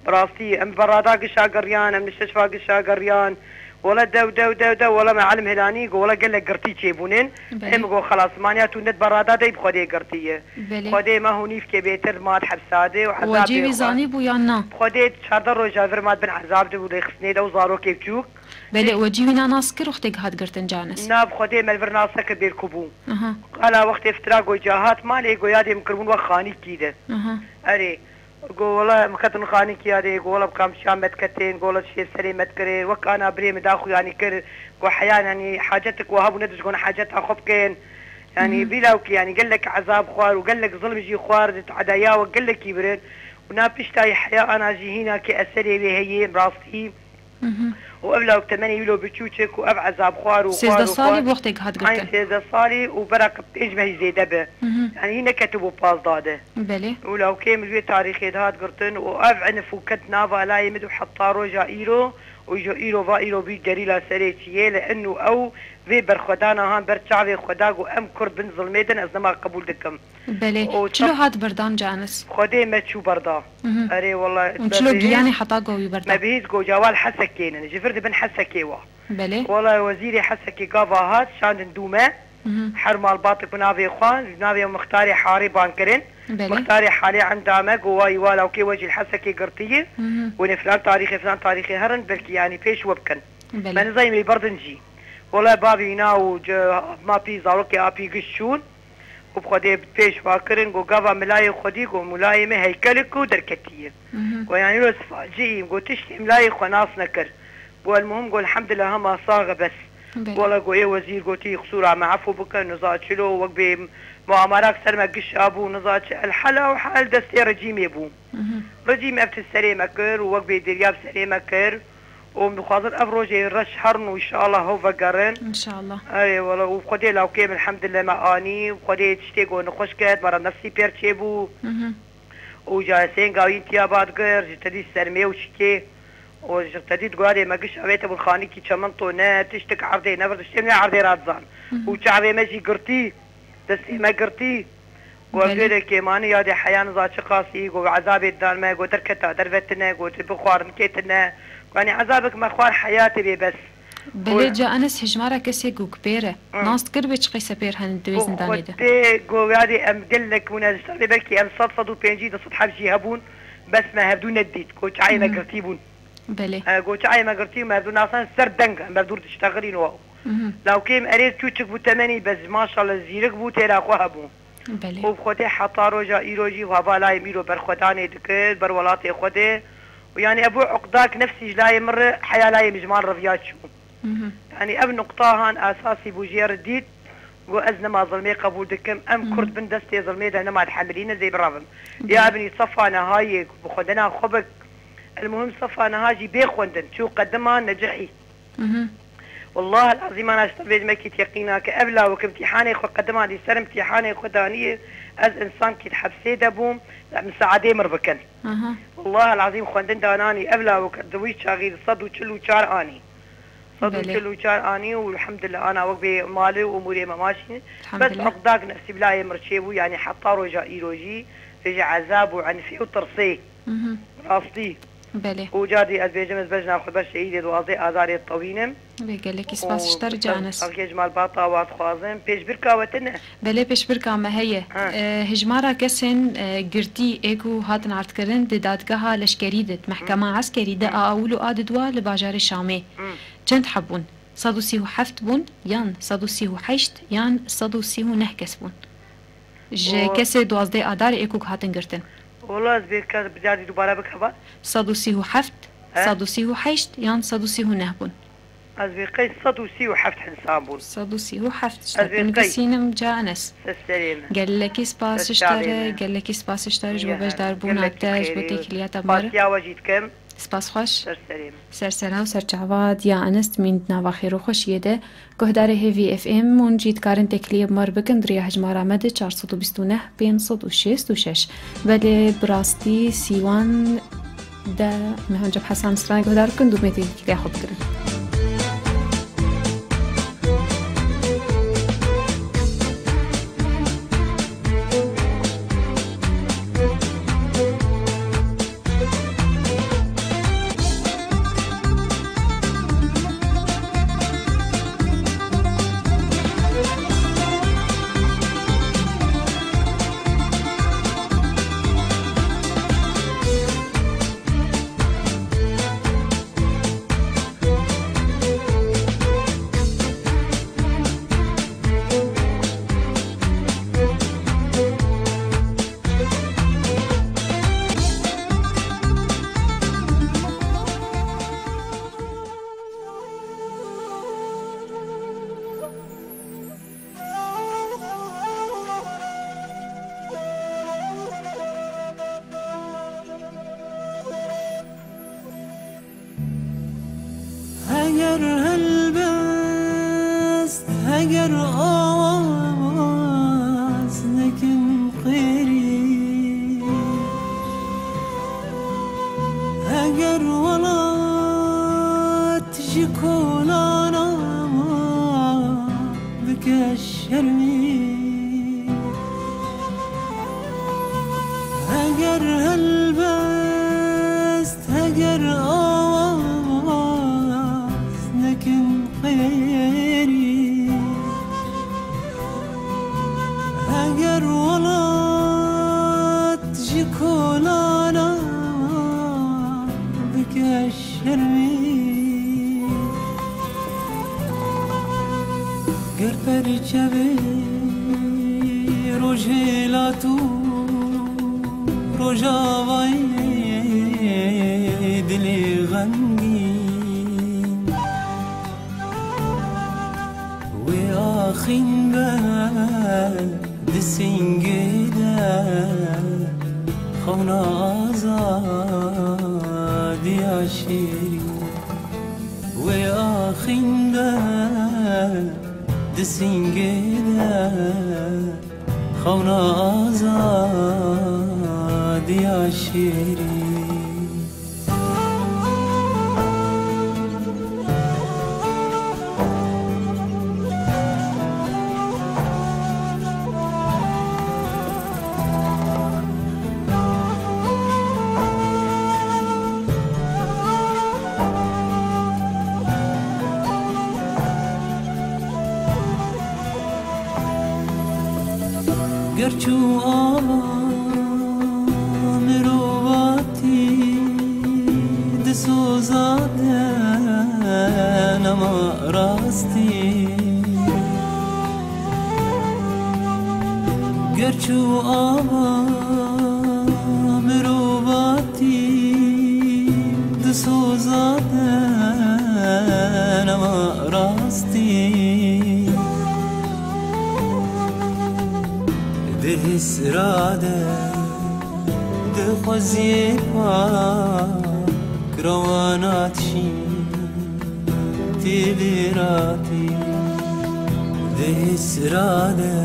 براستي أم برادا قشا قريان أم نشتشفى قشا قريان ولا دو ولا معلم هلاني ولا قال لك قرتي تشيبونين هم قو خلاص مانياتو ند برادا داي بخدي قرتيه خدي ما هو نيف كبيتر ما تحب ساده وحساب وجيبي زاني بو يانا خدي شادر روجافر ما بن عذاب دو خسني دو زارو كيفچوك بله وجيبي ناسكر وقتك هاد قرتن جانس ناب خدي ملفر ناسك بيركبو على وقت افتراق وجاهات مالي قو يادي مكربون وخاني كيده اري قولا مكتن خاني كيادي قولا بقام شامت كتين قولا شيء سليمت كري وكأنا بريم داخو يعني كر وحيان يعني حاجتك وهابو ندش قون حاجتها خبكين يعني بلاوك يعني قال لك عذاب خوار وقال لك ظلم جي خوار عدايا وقال لك يبرد ونابشتاي حياة أنا جي هنا كأسري بهي براستي وقبل 8 يلو بتشوتك وأب عذاب خوار وخوار سيد صالي بوقتك هاد قلت عين سيد صالي وبركة إجمه زيدبه يعني هنا كتبوا باز داده بلي ولو كامل في تاريخ هاد قرطن وأب عنف وكت نافا لا يمد وحطارو جائيرو وجو إيرو فايرو بي جريلا سريتشيه لأنه أو في برخدانا هان برشعبي خداقو أم كرد بنزل ميدن أزنما قبول دكم بلي شلو هاد بردان جانس خدي ما تشو بردا أري والله شلو جياني حطاقو يبردا ما بيهيز جو جوال حسكين جفرد بن حسكيوا بلي والله وزيري حسكي قافا هات شان ندومه حرمال باطق بنافي اخوان نافي مختاري حاري بانكرين مختاري حالي عند دامك وواي والا وكي وجه الحسكي قرطيه ونفلان تاريخي فلان تاريخي هرن بلكي يعني فيش وبكن من زي ملي بردنجي والله بابي ناو ما في زاروكي ابي قشون وبخدي بيش فاكرين جو قافا ملاي خدي جو ملاي ما هيكلك ودركتيه ويعني لو جي جو تشتي ملاي خناص نكر والمهم جو الحمد لله ما صاغ بس والله جو ايه وزير جو تي خسوره مع عفو بك نزات شلو وقبي مؤامرات سلمى قش ابو نزات الحلا وحال دستي رجيم يبو رجيم افت السليمه كر وقبي درياب سليمه كر ومخاطر افروجي رش حرن وان شاء الله هو فقرن ان شاء الله اي والله وقدي لو كيم الحمد لله معاني وقدي تشتيقو نخشكت مرة نفسي بيرتشيبو وجالسين قاوين تيابات غير جتدي سرمي وشكي وجتدي تقولي ما قش عبيت ابو الخاني كي تشمنطو نا تشتك عرضي نفر تشتمني عرضي رادزان وشعبي ماشي قرتي دستي ما قرتي وقال كيماني يا دي حيان زاد شقاسي وعذابي الدان ما قو تركتها درفتنا قو تبخوار نكيتنا يعني عذابك مخوار حياتي بي بس بلي جا انس هجمارا كسي قو كبيرة ناس تقربش قيسة بير هن دويزن داني ده خدي قو يادي ام قلك ونا نشتغلي بلكي ام صدصدو بينجي دا صد حبشي هبون بس ما هبدو نديد قو تعاي ما قرتيبون بلي قو تعاي ما قرتيب ما هبدو ناسان سر دنقا ما هبدو تشتغلين واو لو كيم اريد توچك بو تمني بس ما شاء الله زيرك بو تيلا خو هبون بلي وبخوتي حتى روجا ايروجي وهبا لا يميرو برخوتاني دكت برولاتي خوتي ويعني ابو عقداك نفسي لا يمر حياه لا يمجمان رفيات شو يعني اب نقطه هان اساسي بوجير ديت وازنا ما ظلمي قبول دكم ام كرد بن دستي ظلمي ده ما تحملينا زي برافن يا ابني صفى نهايك بخدنا خبك المهم صفى نهاجي بيخوندن شو قدمها نجحي والله العظيم انا اشتغلت مكيت يقينك ابلا وكامتحاني خو قدمها لي سر امتحاني خدانيه از انسان كي تحبسي دبوم مساعدي مربكن والله العظيم خوندن داناني ابلا وكدوي شاغي صد وشلو شار اني صد وشلو شار اني والحمد لله انا وقبي مالي واموري ما ماشي بس عقداك نفسي بلا يمرشيبو يعني حتى رجا ايروجي رجع عذاب وعنفي وترصي راصدي بله وجادي البيجمز بجنا خو باش عيد دوازي ازاري الطوينم بقول لك سباس اشتر جانس الكيج مال باطا وات خوازم بيش بركا وتنا بله بيش بركا ما هي هجمارا كسن قرتي ايكو هاتن عرض كرن دادگاها لشكريدت محكمة عسكري دا اولو اددوا لباجار الشامي چند حبون 137 بون يان 138 يان 139 بون كسي دوازده ادار ايكو هاتن قرتن والله زبير بجادي دوباره بكبا 137 138 يان 139 بون ازبير قيس 137 حساب بون 137 اشتغل قسينم جانس السليمه قال لك سباس اشتري قال لك سباس اشتري جو باش داربون عتاج بوتيكليات مر يا وجيتكم سپاس خوش سرسلیم سرسرا و سرچعواد یا انست من نوا خیر و خوش یده گهدار هیوی اف ام من جیت کارن تکلیب مر بکن دریا هجمار آمده 429 566 ولی براستی سیوان ده مهنجب حسن سران گهدار کن دو میتی که خود کرد چبی روژه لاتو روژاوای دلی غمگین و آخین بل دسینگی در خون آزادی عشیری و آخین بل دسینگی در خون آزادی عشیری گرچو آوام رواتی دسوزاده نما راستی گرچو آوام رواتی دسوزاده نما راستی دهس راده دخوزی پاک روانات شین تیلی راتی دهس راده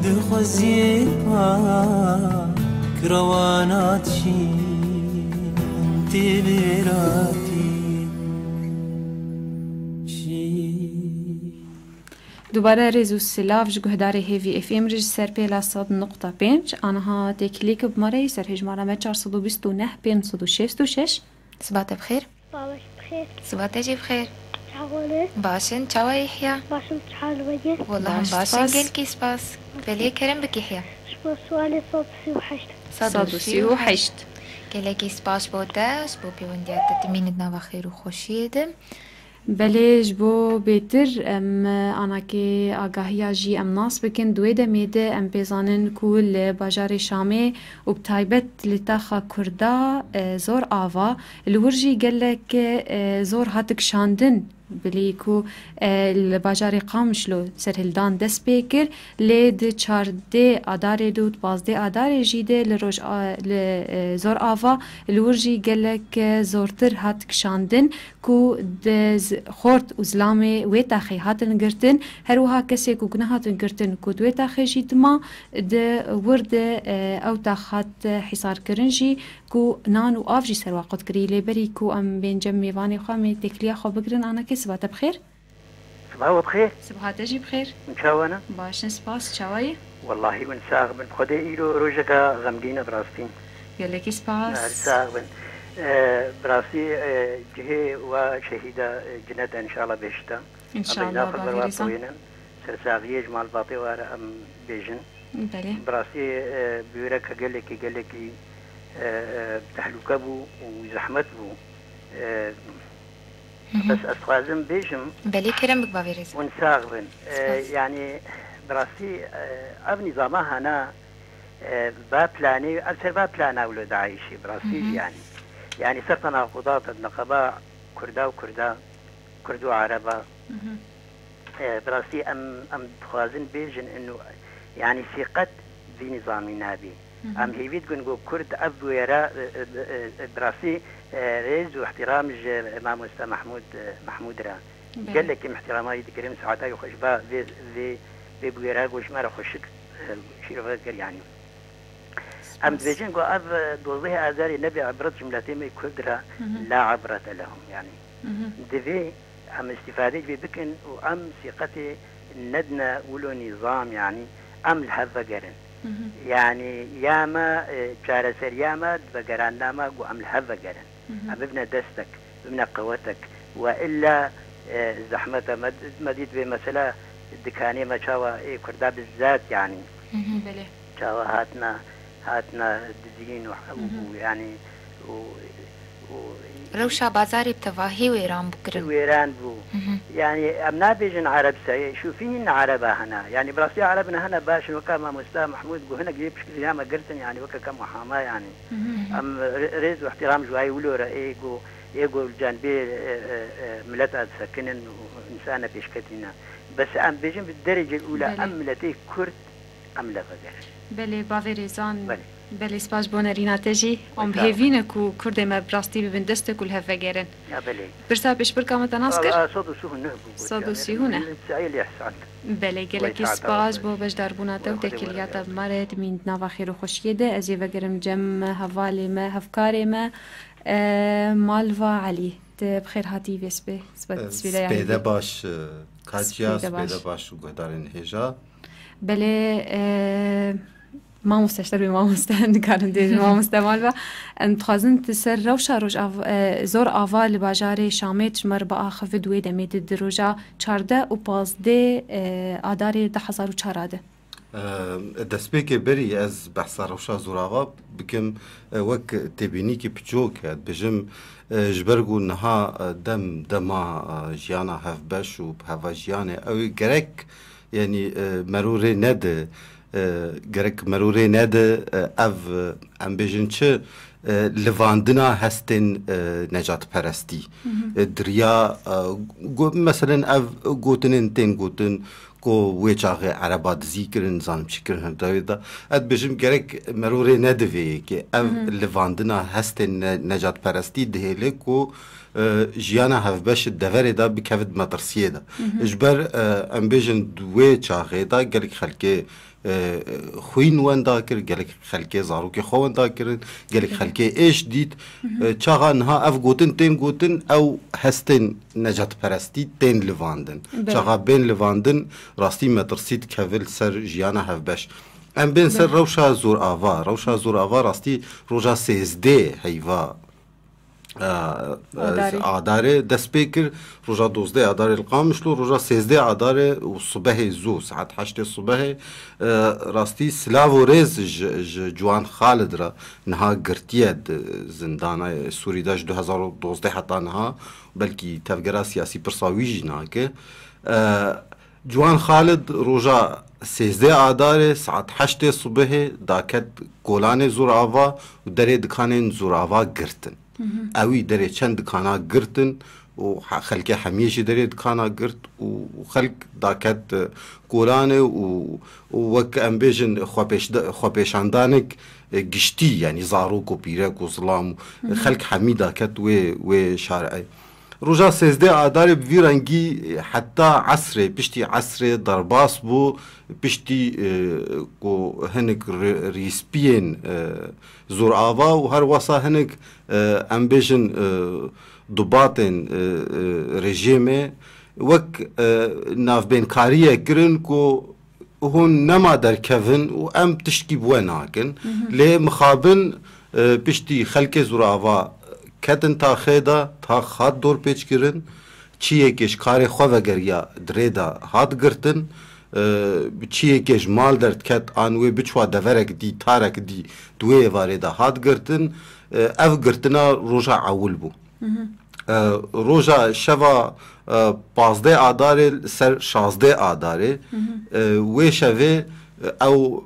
دخوزی پاک روانات شین تیلی راتی دوباره ریز و سلاف جگهدار هیوی اف ام رج سر پیلا 100.5 آنها تکلیک بماره سر هجمارمه 429 566 صباح بخير. صباح بخير. صباح تجي بخير. شحالك؟ باشن تشاوا يحيى. باشن شحال وجه؟ والله باشن قلكي سباس. بلي كرم بك يحيى. شبو سؤالي صوت سيوحشت. صد و سی و هشت. قلكي سباس بوداش بو بيونديات تمينتنا بخير وخوشيد. بلش بو بيتر ام انا كي آگاهیا جي ام ناس بكن دوي دميده ام بيزانن كول باجار شامي و بتايبت لتاخا كردا زور آوا الورجي قالك زور هاتك شاندن بلیکو الباجار قامشلو سرهلدان دست بکر لید 14 آدار دود 12 آدار جیده لروج زور آوا الورجی گلک زورتر هات کشاندن کو دز خورت ازلامه و تاخی هاتن گرتن هروها کسی کو گناه هاتن گرتن کو دو تاخی جیدما د ورد او تاخات حصار کرنجی کو نان و آفجی سر وقت کری لبری کو ام بین جمعی وانی خوامی تکلیا خو بگرن آنا که صباح بخير. صباح بخير. صباح تجي بخير. مشاونا. باش سباس شواي. والله ونساغ بن خدي إيرو روجكا غمدينا براستين. قال لك سباس. ساغ بن براستي جهة وشهيدة جنة إن شاء الله بيشتا. إن شاء الله باغيريزا. سرساغية جمال باطي وارا أم بيجن. بله. براستي بيورك قال لك تحلوكا بو وزحمت بو. بس أسخازم بيجم بلي كرم بك بافيريز ونساغبن يعني براسي أب نظامها هنا بابلاني أكثر بابلانا ولد عايشي براسي يعني صرت تناقضات النقباء كردا وكردا كرد وعربة براسي أم بخازن بيجن إنه يعني ثقة بنظامنا بي أم هي بيت قنقو كرد أب ويرا براسي ريز واحترام إمام أستاذ محمود را قال لك احترامي يتكرم ساعتها يخش با في بويرا وش ما رخشك شيء فكر يعني أم بيجن قو أب دوزه أزاري نبي عبرت جملتين من كدرة لا عبرة لهم يعني دفي أم استفادة بكن وأم ثقتي ندنا ولو نظام يعني أم الهذا قرن يعني ياما جارسر ياما بقران ناما قو أم الهذا قرن أم ابن دستك ابن قوتك وإلا زحمة مديد بمثلا الدكانية ما شاوى كردا بالذات يعني شاوى هاتنا دين ويعني روشا بازاري بتفاهي ويران بكرن ويران بو يعني أمنا بيجن عرب سي شوفين عربة هنا يعني براسي عربنا هنا باش وكما مستوى محمود بو هنا جيب بشكل ياما قرتن يعني وكا كم محاماة يعني أم ريز واحترام جواي ولو رأيقو يقول الجانبي ملت سكنن وإنسانة بيشكتنا بس أم بيجن بالدرجة الأولى أم ملتي كرد أم لغير بله باوی ریزان بله سپاس بونه رینا تجی ام بهوینه کو کرد ما براستی ببین دست کل هفه گرن بله برسا پیش بر کامت ناسکر صدو سیهونه بله گلکی سپاس بو بش دربوناته و تکلیات مرد من نوا خیر و خوشیه ده ازی وگرم جم حوالی ما هفکاری ما مالوا علی بخیر هاتی وسبه سپیده باش کاتیا سپیده باش و گهدارین هجا بله ما مستشتر ما مستند دیج ما مستعمل و انتخابن تسر روش زور آوال بازار شامت مر با آخف دوی دمید دروجا 14 و 15 آدار 10,004 دەستپێکێ بەری ئەس بەحسا ڕەوشا زۆراوا بکەم وەک تێبینیکی بچۆک بژم ji ber ku niha dem dema jiyana hevbeş û heva jiyanê ew gerek yanî merûrê nede gerek merûrê nede ev em bêjin çi livandina hestên necatperestî diriya meselen ev gotinên tên gotin کو وی چاقه عربا دزی کرن زانم چی کرن داوی دا اد بجم گرک مروري ندوی که او لواندنا هست نجات پرستی دهیله کو جیانا هفبش دوره دا بکفت مطرسیه دا اجبر ام بجن دوی چاقه دا گرک خلکه خوین وندا کر گلک خلکه زاروک خواندا کرن گلک خلکه ايش دید چاغا نها اف گوتن تن گوتن او هستن نجات پرستی تن لواندن چاغا بین لواندن راستی مترسید کول سر جیانا هفبش ام بین سر روشا زور آوا راستی روجا 13 هیوا آداره دست بکر روزا 12 آداره القامشلو روزا 13 آداره و صبح زو ساعت 8 صبح راستی سلاو و ریز جوان خالد را نها گرتیه زندانه سوری داش 2012 حتی نها بلکی تفگرا سیاسی پرساویجی نها که جوان خالد روزا 13 آداره ساعت 8 صبح داکت گولان زور آوا و دره دکانین زور آوا گرتن اوی دره چند دکانا گرتن و خلک همیشه دره دکانا گرت و خلک داکت گولانه و وک امبیجن خواپیشاندانک گشتی یعنی زاروک و پیرک و ظلام خلک همی داکت و شارعی روزا 13 آدار بویرنگی حتی عصر پشتی عصر درباس بو پشتی کو هنک ریسپین زور آوا و هر واسا هنک امبیجن دوباتن رژیمه وک نافبینکاریه کرن کو هون نما در کفن و ام تشکی بوه ناکن لی مخابن پشتی خلک زور آوا کتن تا خیدا تا خاد دور پیچ کرن چیه کش کار خواه گریا دریدا هاد گرتن چیه کش مال درد کت آنوی بچوا دورک دی تارک دی دوی واردا هاد گرتن اف گرتنا روژا عول بو روژا شوا 15 آداره سر 16 آداره وی شوه او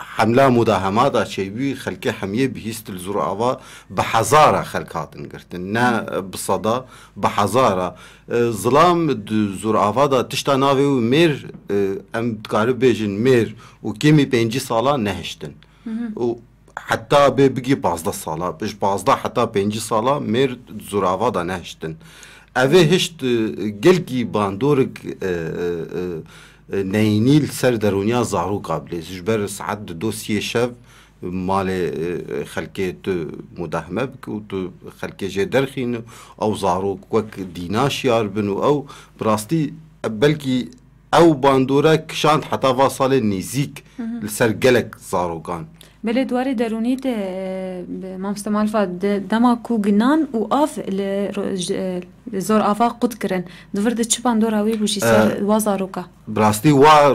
حمله مداهمات اشيبي خلكي حميه بهيست الزور آوا بحزاره خلكاتن گرتن نه بصدا بحزاره ظلام زور آوا دا تشتا ناوي و مير ام قارب بيجن مير و كيمي 5 سالا نهشتن و حتى بيجي 15 سالا بيش 15 حتى 5 سالا مير زور آوا دا نهشتن اوه هشت گلگی باندورك نینیل سر درونیا زارو قابله جبر ساعت دوسیه شب مال خلکه تو مداهمه بک و تو خلکه جه درخین او زارو وک دیناش یار بنو او براستی بلکی او باندوره کشاند حتی واصل نیزیک لسر گلک زارو کان بله دواری درونیت مامستمال فاد دما کو گنان و آف زور آفا قد کرن دورد چه باندور آوی بوشی سر وازاروکا براستی وا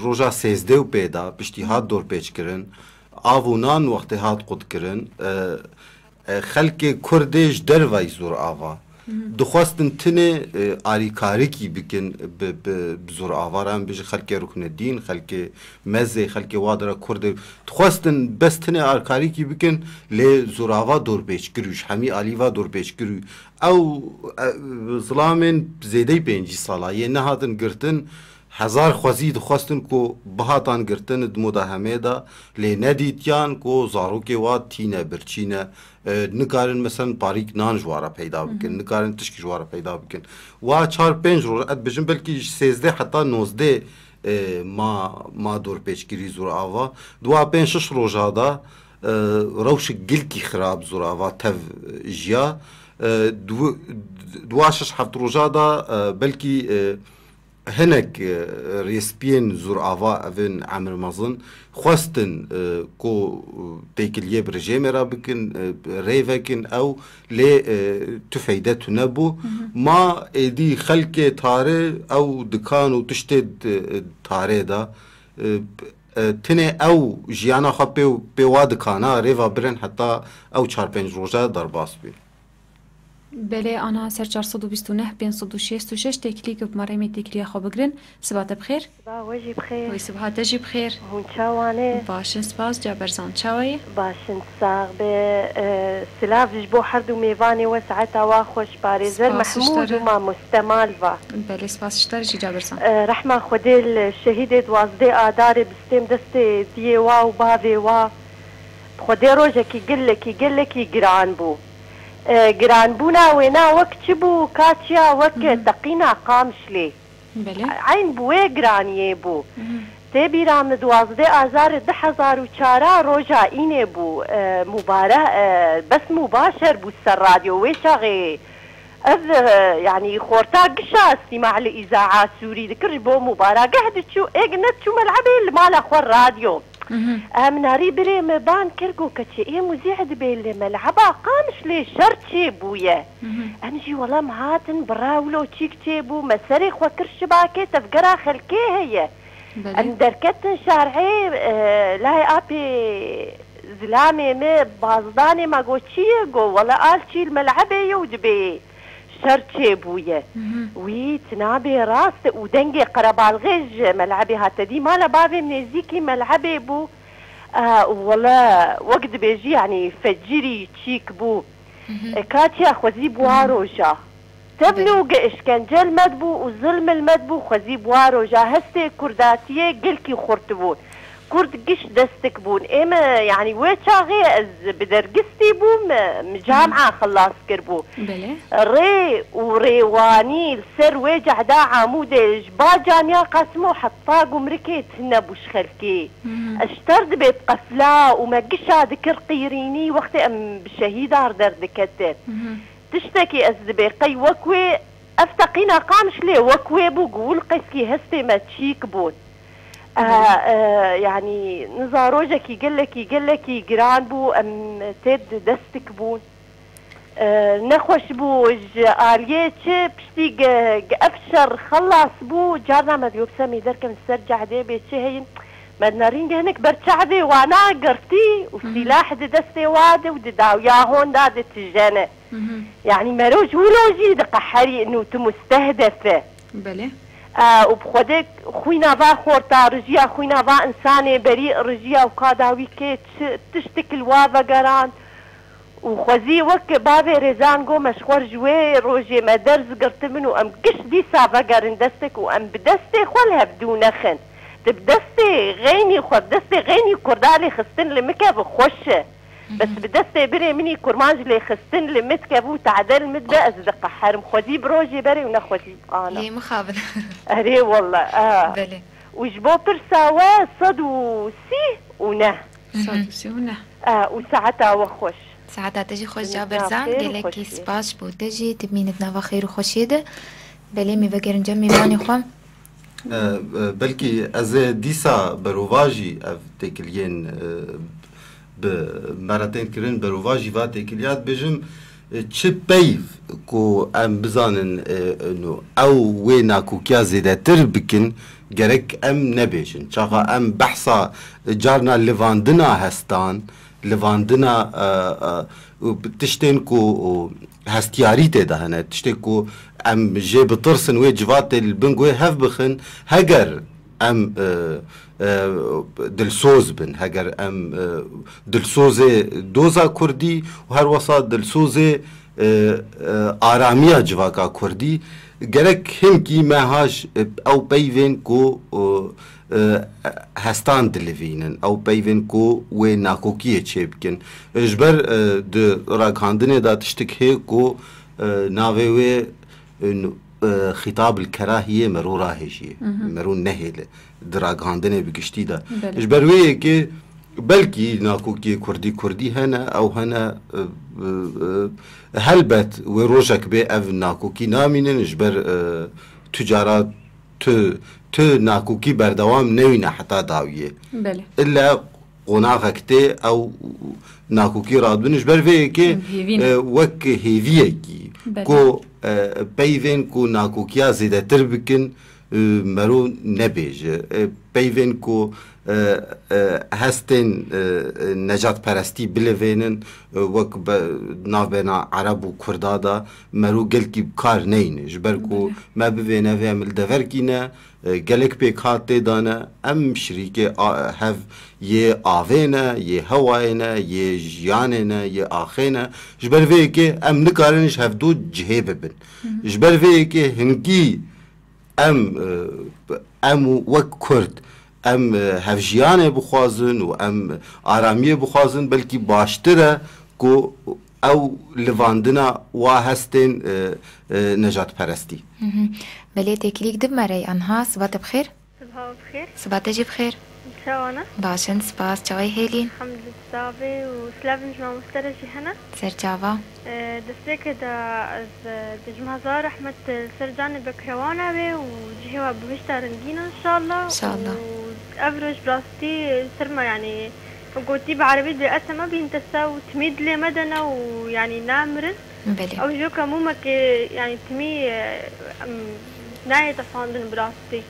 روژا 13 و پیدا پشتی هات دور پیچ کرن آوونان وقتی هات قد کرن خلق کردش در وای زور آوا دخواستن تنه آریکارکی بکن بزور آوارم بجه خلق رکن دین خلق مزه خلق وادر کرد دخواستن بس تنه آریکارکی بکن لی زور آوا دور پیش کروش همی آلیوا دور پیش کرو او ظلامن زیده 5 ساله یه نهادن گرتن هزار خوزی دخواستن کو بهاتان گرتن دمودا همه دا لی ندیتیان کو زاروکی واد تینه برچینه نکارن مثلا باریک نان جوارا پیدا بکن نکارن تشکی جوارا پیدا بکن و 4-5 روز اد بجن بلکی 13 حتی 19 ما دور پیشگیری زور آوا 2-5-6 روزا دا روش گلکی خراب زور آوا تف جیا 2-6 روزا دا بلکی هنك ريسبين زور آوا أفن عمر مازن خواستن كو تيكليه برجيمرا بكن ريفكن أو لي تفايدات نبو ما دي خلق تاري أو دكانو تشتد تاري دا تنه أو جيانا خبي بيواد كانا ريفا برن حتى أو 4-5 روزا درباس بي بله آنها سر 429 566 تکلی که بمرمی تکلی خواب بگرن سبات بخیر با وجه بخیر وی سبات جی بخیر هون چاوانه باشن سپاس جابرزان چاوی باشن ساغ به سلاف جبو حرد و میوانی و ساعتا واخوش بارزر محمود و ما مستمال و بله سپاس شتر جی جابرزان رحمه خودل الشهید دوازده آدار بستیم دست دیوا و باوی و خودی روژه کی گله کی گران بو گران بونا وینا وقت چی بو کاتیا وقت دقینا قامشلی عین بوی گرانیه بو تبی رام 12 آذار 2004 روزا اینه بو مباراه بس مباشر بو سر رادیو ویشاغی از يعني خورتا قشا استماع لإذاعات سوري ذكر بو مباراة قهد شو اجنت شو ملعبي اللي مال اخو الراديو مناري بري مبان كرقو كتشي ايه مذيع دبي ملعبا قامش لي شرطي بويا امجي والله معاتن براولو تشيك تيبو مسري خوا كرشباكي تفقرا خلكي هي اندركتن شارعي لاي ابي زلامي مي بازداني ما قو تشي قو والله قال تشي الملعبة يودبي شرطي بويا وي تنابي راس ودنجي قربال غيج ملعبي هاتا دي مالا بابي منزيكي ملعبي بو والله وقت بيجي يعني فجري تشيك بو كاتيا خوزي بواروجا تبلو اشكنجه المدبو وظلم المدبو خوزي بواروجا هستي كرداتيه قلكي خورتبون كرد قش دستك بون اما يعني ويتشاغي از بدرقستي بو مجامعة خلاص كربو ري وريواني السر ويجع دا عمود جباجان يا قسمو حطاق ومركيت هنا بوش خلكي اشترد بيت قفلا وما قشا ذكر قيريني وقت ام بشهيدة اردر ذكتر تشتكي از بيقي وكوي افتقينا قامش لي وكوي بو قول قسكي هستي ما تشيك بون يعني نزاروجا كي قلكي جران بو ام تد دستك بون نخوش بو آلية بشتي افشر خلاص بو جارنا ما ديوب سامي دركم السرجع دي بيتشي هين مدنارين جهنك برشعدي وانا قرتي وسلاح دستي وادي ودداو يا هون داد تجانا يعني مروج ولوجي دقحري انه تمستهدفه بله وبخودك خوينا با خورتا رجيا خوينا با انساني بريء رجيا وكاداوي كي تشتكل وافا قران وخوزي وك بابي ريزان قو مشخور جوي روجي ما درز قرت منو ام قش دي سافا قرن دستك وام بدستي خولها بدون خن تبدستي غيني خو بدستي غيني كردالي خستن لمكب خوشه بس بدستي بري مني كرمانج لي خستن لمتكبو تعدل مدبا ازدق حرم خدي بروجي بري ونخدي انا ليه مخابل اري والله بلي وجبو برساوا صدو سي ونه صدو سي ونه وساعتها وخوش ساعتها تجي خوش جابرزان قالك سباش بو تجي تبينتنا بخير وخوشيده بلي مي بقر نجمي ماني خوام بلكي از ديسا بروواجي اف تكلين بمرتين كرين بروواجي فاتي كليات بجم چه بيف كو ام بزانن انه او وينا كو كيا زيدتر بكن gerek ام نبيشن چاقا ام بحثا جارنا لواندنا هستان لواندنا تشتين كو هستياري تدا هنا تشتين كو ام جي بترسن وي جوات البنغوي هف بخن هجر ام دلسوز بن هجر ام دلسوزه دوزا كردي وهر وسط دلسوزه آرامية جواكا كردي gerek hem ki mehaş ew peyvên ku hestan dilivînin ew peyvên ku wê nakokiyê çêbikin ji ber di ragihandinê da tiştek hê ku navê wê xîtab bil kerahiyê merû rahêjiye merû nehêle di ragihandinê bi giştî de ji ber wê yekê belkî nakokiyê kurdî hene ew hene helbet wê rojek bê ev nakokî namînin ji ber tücara tu nakokî berdewam newîne heta dawiyê illa qonaxek tê ew nakokî radibin ji ber vê yekê wek hêviyekî ku peyvên ku nakokiya zêdetir bikin merû nebêje peyvên ku hestên necatperestî bilivênin wek navbena Ereb û Kurda da merû gelkî kar neyne ji ber ku me bivêne vê em li deverkîne gelek pêk hat tê dane em şirîkê hev yê avê ne yê hewayê ne yê jiyanê ne yê axê ne ji ber vê yekê em nikarin ji hevdû cihê bibin ji ber vê yekê hinkî em wek Kurd em hevjiyanê bixwazin û em aramiyê bixwazin belkî baştir e ku ew livandina wa hestên necatperestî. Belê têkilîk dimere anha sibat bixêr? صباح بخير. Sibatê jî bixêr. شلونك؟ Başin spas çawê hêlîn. الحمد لله صافي وسلافن جمع مسترجي هنا. Ser çava. دستك دا از دجمع زار احمد سرجاني بكروانة بي وجهوا بمشتا رنجينا ان شاء الله. ان شاء الله. وافرج براستي سرما يعني وقوتي بعربي بأسا ما بينتسا وتميد لي مدنا ويعني نامرن. بلي. او جوكا مومك يعني تمي ناية تفاندن براستي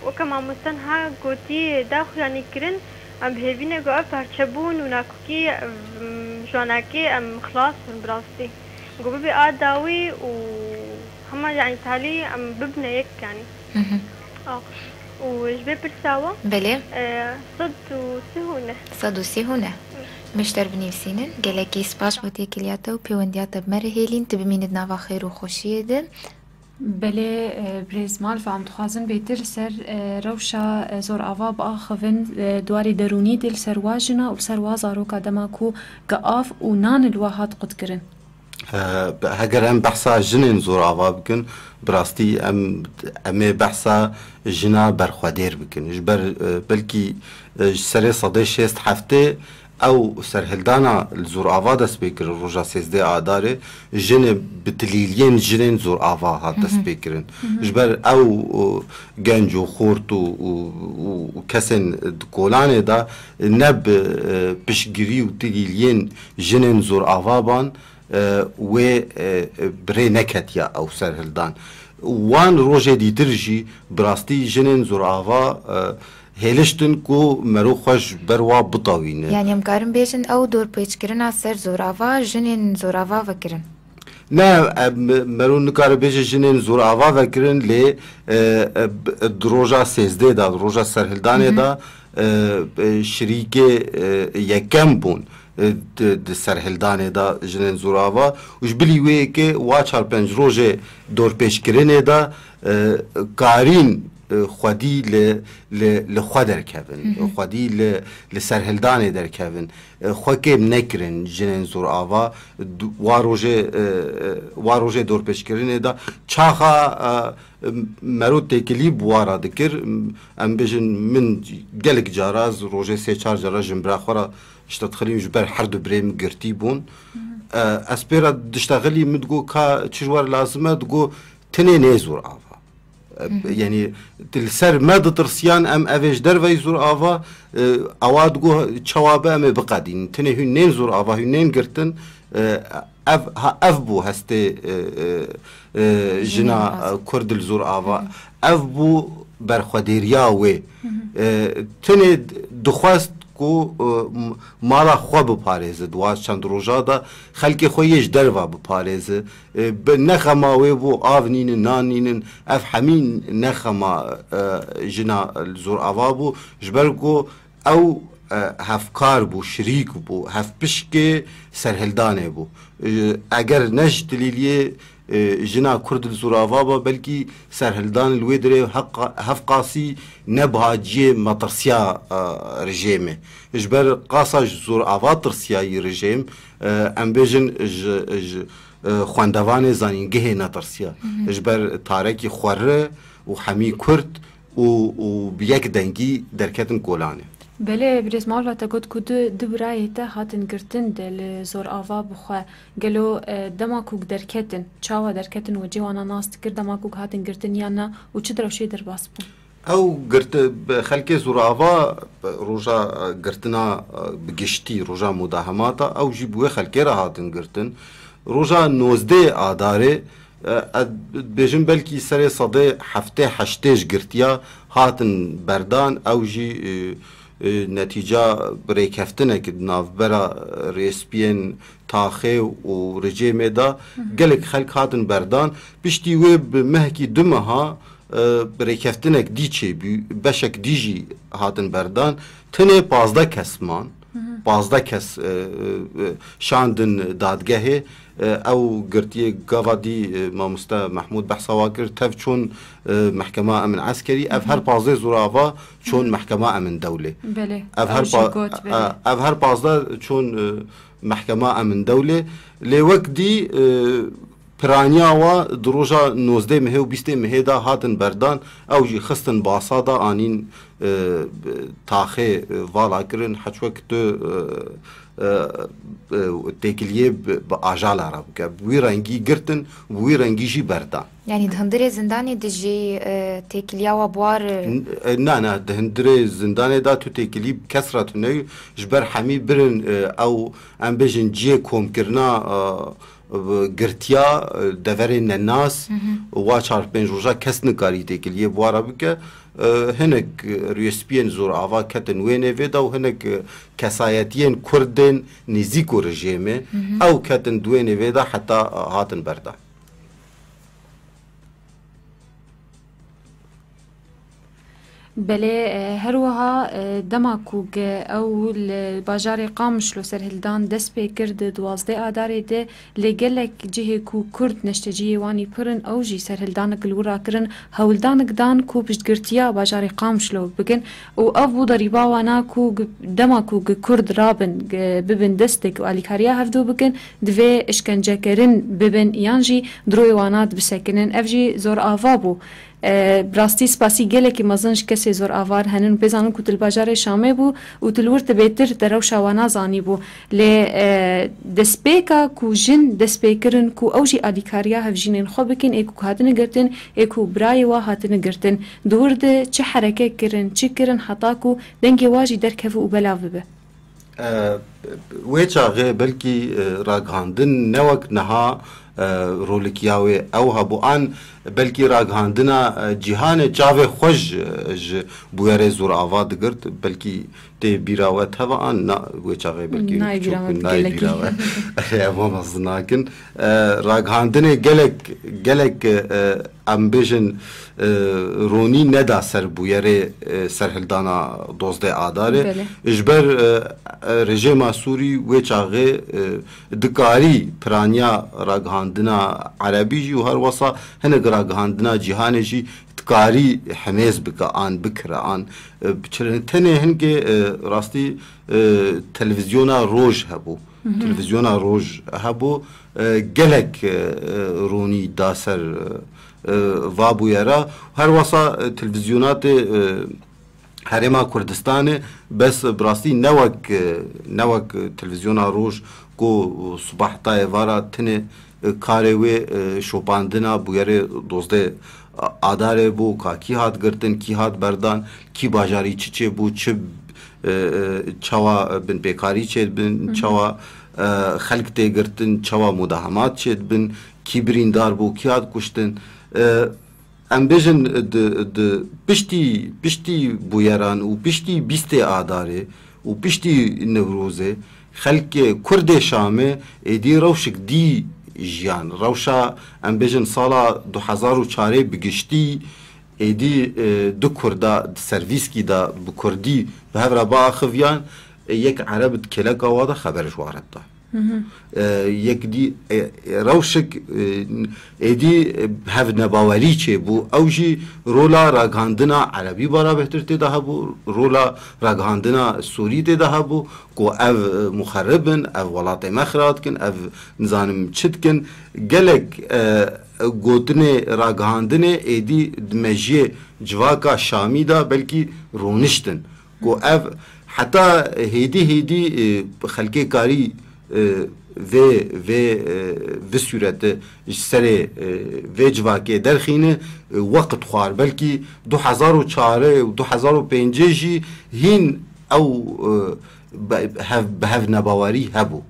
وكما مستنها قوتي داخل يعني كرن ام بهيفينه قو اب هرچبون و ناكوكي جواناكي ام خلاص من براستي قو ببي داوي و هما يعني تالي ام ببنى يك يعني وجبي برساوة بلي صد وسيهونة مشتر بنفسينن گلکی سپاس بۆ تێکیلیاتە و پەیوەندیاتە بمەرە هێلین تبمینت ناوا خێر و خۆشیێدە بەلێ برێزمال فام دخوازن بێتر سەر ڕەوشە زۆر ئاوا بئاخەون دواری دەرونی دل سەرواژنە و سەروا زارۆکە دەماک و کە ئاف و نانل وا هات قوتکردن هەگەر ئەم بەحسا ژنên زۆر ئاوا بکن براستی ئەمێ بەحسا ژنا بەرخوادێر بکن ji ber belkî serê sedê şêst heftê ew serhildana zor ava dest pê kirin roja sêzdê adarê jinê bi tilîliyên jinên zor ava hat dest pê kirin ji ber ew genc û xort û kesên di kolanê da ne bi piştgirî û tilîliyên jinên zor ava ban wê birê neketiya ew serhildan wan rojê dîtir jî bi rastî jinên zor ava هێلشتن ku merû xweş ber wa bitawîne. Yani em karin bêjin ew dorpêçkirina ser zorava jinên zorava vekirin. Ne merû nikare bêje jinên zorava vekirin lê di roja sêzdê da roja serhildanê da şirîkê yekem bûn di serhildanê da jinên zorava û ji bilî wê yekê wa çar pênc rojê dorpêşkirinê da karîn خودی ل خود درکبن خودی ل سرهلدانه درکبن خوکم نکرن جنن زور آوا واروجه دور پیشکرینه دا چاخا مرود تکلی بوارا دکر ام بجن من گلک جاراز روجه سه چار جارا جنبرا خورا اشتا تخلیم جبر هر دو بریم گرتی بون اسپیرا دشتغلی مدگو که چجوار لازمه دگو تنه نیزور آوا yani ser me ditirsiyan em evêj dervey zor ava awa digo çawabe em ê biqedîn tenê hûn zor ava hûn girtin ev bû hestê jina Kurd li zor ava ev bû berxwedêriya wê tenê dixwest کو مالا خو بپارێزە دوا چەند ڕۆژادا خەلکی خۆی یەش دەروا بپارێزە نەخەماوێ بۆ ئاونینن نانینن ئەف هەمین نەخەما ژنا زۆر ئاوا بوو ji ber ku ew hevkar bû şirîk bû hevpişkê serhildanê bû eger ne ji dilîliyê jina Kurd li Zorava ba belkî serhildan li wê dirê hevqasî nebihaciyê metirsiya rejêmê ji ber qasa ji Zorava tirsiyayî rejêm em bêjin ji xwendevanê zanîngehê netirsiya ji ber tarekî xwerre û hemî Kurd û bi yek dengî derketin kolanê. Belê birêzmala te got ku du birayê te hatin girtin de li Zorava bixwe gelo dema ku derketin çawa derketin û cêwana nas dikir dema ku hatin girtin yan na û çi rewşê derbas bûn. Ew xelkê Zorava roja girtina bi giştî roja mudahemata ew jî bi wê xelkê re hatin girtin roja 19 adarê bêjin belkî serê sedê heftê heştê ji girtiya hatin berdan ew jî netîca birêkeftinekê di navbera rêspiyên taxê û rejêmê da gelek xelk hatin berdan piştî wê bi mehekî du meha birêkeftinek dî çêbû beşek dî jî hatin berdan tinê 15 kes man 15 kes şandin dadgehê ew girtiye gava dî mamoste Mehmûd behsa wa kir tev çûn mehkema emin eskerî ev her 15 Zorava çûn mehkema emin dewlê ev her 15 çûn mehkema emin dewlê lê wek dî piraniya wa di roja 19 mehê û 20 mehê da hatin berdan ew jî xistin basa da anîn taxê vala kirin hewçwek tu têkiliyê bi ajala re bike bi wî rengî girtin bi wî rengî jî berdan. Yani di hindirê zindanê de jî têkiliya wa buwar ne di hindirê zindanê da tu têkilî kes re tune ji ber hemî birin ew em bêjin ciyê komkirina girtiya deverên nenas wa 4-5 roja kes nikarî têkiliyê buwar bike hinek rêspiyên Zorava ketin wê nêvê da û hinek kesayetiyên Kurdên nêzik û rejêmê ew ketin di wê nêvê da heta hatin berdan. Belê her wiha dema ku ew li bajarê Qamişlo serhildan dest pê kir di 12 adarê de lê gelek cihê ku Kurd neşteciyê wanî pirin ew jî serhildanek li wira kirin hewldanek dan ku piştgirtiya bajarê Qamişlo bikin û ev bû derîba wana ku dema ku Kurd rabin bibin destek û alîkariya hevdû bikin divê işkencekirin bibin yan jî diroyê wana dibisekinin ev jî zor ava bû. براستی سپاسی گلکی مزنش کسی زور آوار هنن بزنن که تل باجار شامه بو و تلور تبیتر درو شوانا زانی بو لی دسپیکا کو جن دسپیکرن کو اوجی آدیکاریا هفجینن خوب بکن ایکو هاتن گرتن ایکو برای و هاتن گرتن دور ده چه حرکه کرن چه کرن حتا کو دنگی واجی درکفو و بلاو به وی چاغه بلکی راگاندن نوک نها رولکیاوی او هبو آن بلکی راگاندنا جهان چاوه خوش بویره زور آواد گرد بلکی تی بیراوت هوا آن نا وی چاغه بلکی نای بیراوت اما مزناکن راگاندنه گلک ام بیشن رونی ندا سر بویره سرهلدانا 12 آداره اجبر رژیم سوری وی چاغه دکاری پرانیا راگاندنا عربی جی و هر وصا هنگ راگاندنا جهانی جی دکاری حمیز بکا آن بکره آن بچرن تنه هنگه راستی تلویزیونا روج هبو تلویزیونا روج هبو گلک رونی داسر وابو یرا هر وصا تلویزیونات هرما کردستان بس براستی نوک تلویزیونا روج کو صبح تای وارا تنه کاری و شوپاندنا بویره 12 آداره بو کی هات گرتن کی هات بردان کی باجاری چی بو چه چوا بن بیکاری چه بن چوا خلق تی گرتن چوا مداهمات چه بن کی بریندار بو کی هات کشتن ام بیژن د پشتی بویران و پشتی 20 آداره وبشتي نوروزه خلق كرد شامه ايدي روشك دي جيان روشا ام بيجن صالا 2004 بگشتي ايدي دو كردا سرويس كي دا بكردي بهفرا باخفيان يك عرب كلاكا وادا خبرش وارد دا يك دي روشك ايدي بهف نباوري چه بو اوجي رولا راگاندنا عربي بارا بهتر تدا هبو رولا راگاندنا سوري تدا هبو كو اف مخربن اف ولاتي مخراتكن اف نزانم چتكن گلك گوتنه راگاندنه ایدی دمجی جواکا شامی دا بلکی رونشتن کو اف حتی هیدی خلقه کاری و صورت سر و جواکه درخینه وقت خوار بلکی 2004 و 2005 جی هین او بهف نباوری هبو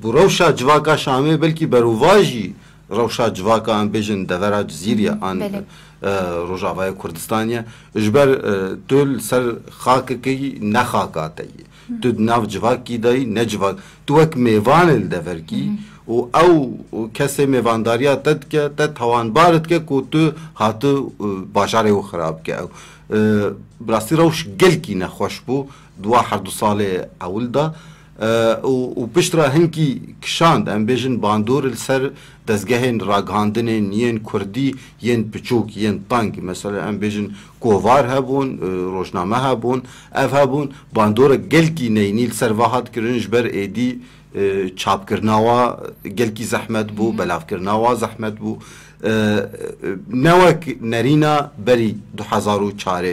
بروشا جواکا شامه بلکی بروواجی روشا جواکا ام بیجن دورا جزیریا آن روجاوای کردستانیا اجبر تول سر خاک کی نخاکاتی تو ناو جواکی دای نجواک تو اک میوان الدور کی و او کسی میوانداریا تد که تد هوان بارد که کو تو هاتو باشاره و خراب که براستی روش گل کی نخوش بو دو سال اول دا و پشترا هنکی کشاند ام بیجن باندور السر دزگهن راگاندنین ین کردی ین پچوک ین تانگ مثلا ام بیجن کووار هبون روشنامه هبون اف هبون باندور گلکی نینیل سر واحد کرنج بر ایدی چاپ کرناوا گلکی زحمت بو بلاف کرناوا زحمت بو نوک نرینا بری 2004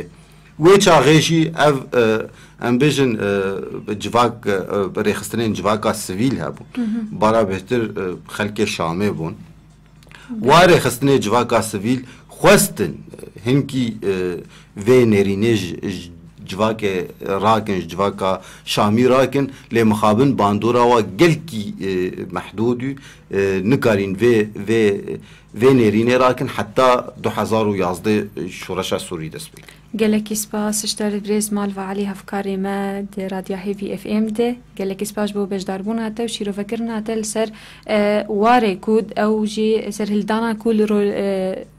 وی چاغیشی اف ام بیجن جواک ریخستنین جواکا سویل هبون بارا بهتر خلق شامه بون و ریخستنین جواکا سویل خواستن هنکی وی نرینه جواک راکن جواکا شامی راکن لی مخابن باندورا و گلکی محدودی نکارین وی نرینه راکن حتی 2011 شورش سوری دست بید گلکی سپاس اشتر برز مال و علی هفکاری ما ده رادیو هیوی اف ام ده گلکی سپاس بو بجداربون هاته و شیرو فکرن هاته لسر واره کود او جی سر هلدانا کول رو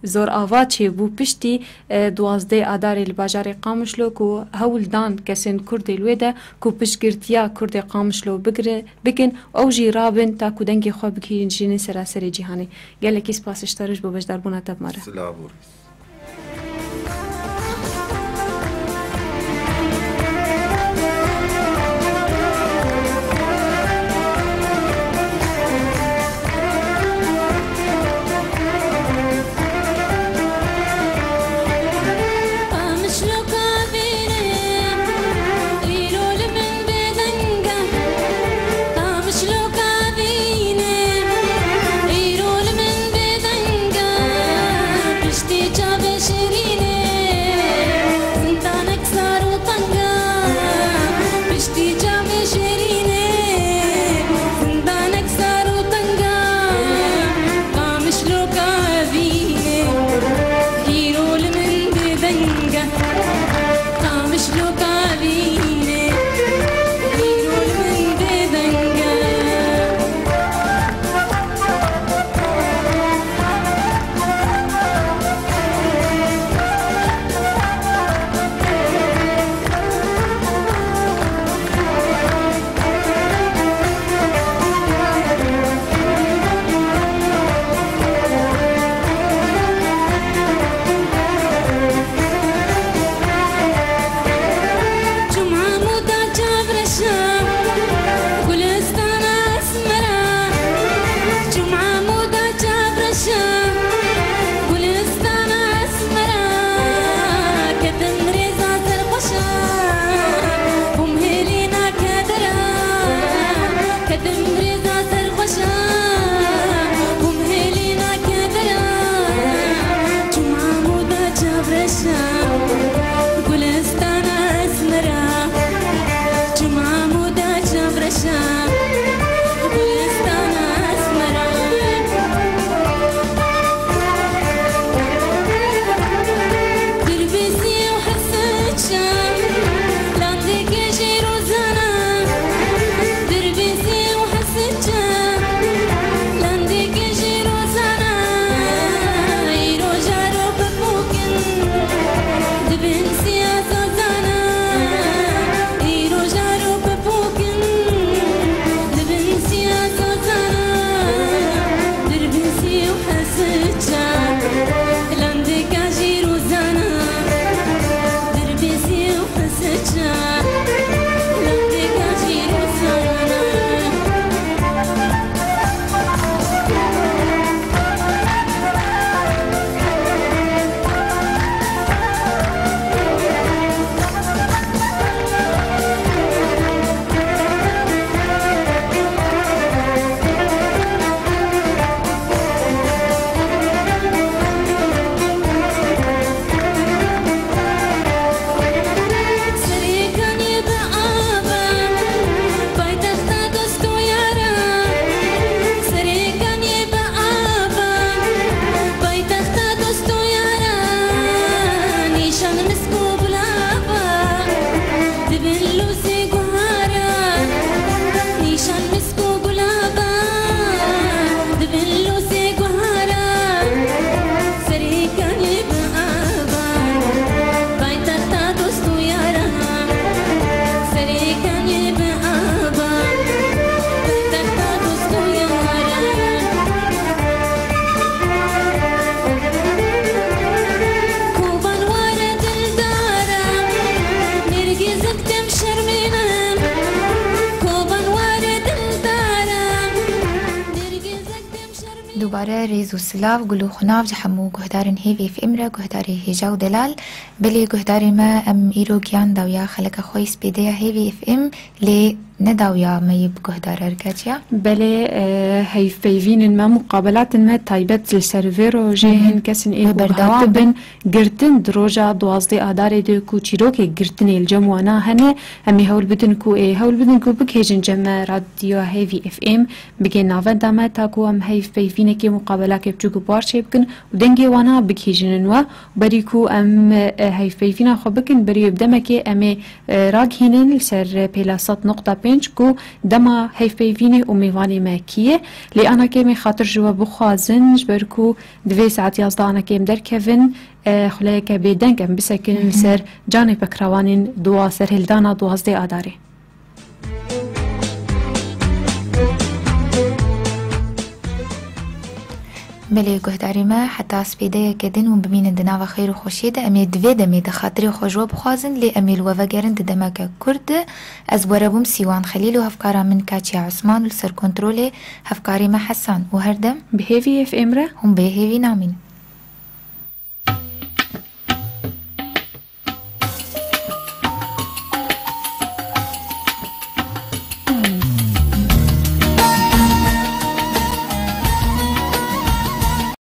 زور آوات چه بو پشتی 12 آدار الباجار قامشلو کو هولدان کسین کرد الویده کو پشگرتیا کرد قامشلو بگن او جی رابن تا کودنگی خواه بکیرین جین سراسر جهانی گلکی سپاس اشترش بو بجداربون هاته بماره سلام دوباره ریز و سلاو گلو خناف جحمو گهدارن هیوی اف امرا گهداری هیجا و دلال بلی گهداری ما ام ایرو گیان داویا خلق خوی سپیده هیوی اف ام لی نداویا ما يب گهدار اركاتيا بله هي فيفين ما مقابلات ما تايبت السيرفر جهن كسن ايه بردوان گرتن دروجا دوازدي اداري دو كو چيروكي گرتن الجموانا هنه همي هول بدن كو ايه هول بدن كو بكهجن جمع راديو هيفي اف ام بگه ناون داما تاكو هم هي فيفين كي مقابلات بچوكو بارشي بكن ودنگي وانا بكهجن نوا بريكو ام هي فيفين خو بكن بريو بدمكي امي راگهنن سر بلاسات نقطه کو دما هی فیوینه و میوانی مکیه لی آنها که می خاطر جوا بخوازن جبر کو 2 ساعت 11 آنها که در کفن خلای که بیدنگ ام بسکن سر جانی بکروانین دوا سر هلدانا 12 آداره بله گهداری ما حتی سپیده کدین و ببینن دناو خیر و خوشیده امی دوی دمی دخاطری خوشو بخوازن لی امی الوفا گرن دمک کرد از وربوم سیوان خلیل و هفکارا من کاچی عثمان و سر کنترول هفکاری ما حسان و هردم بهیوی اف امره هم بهیوی نامین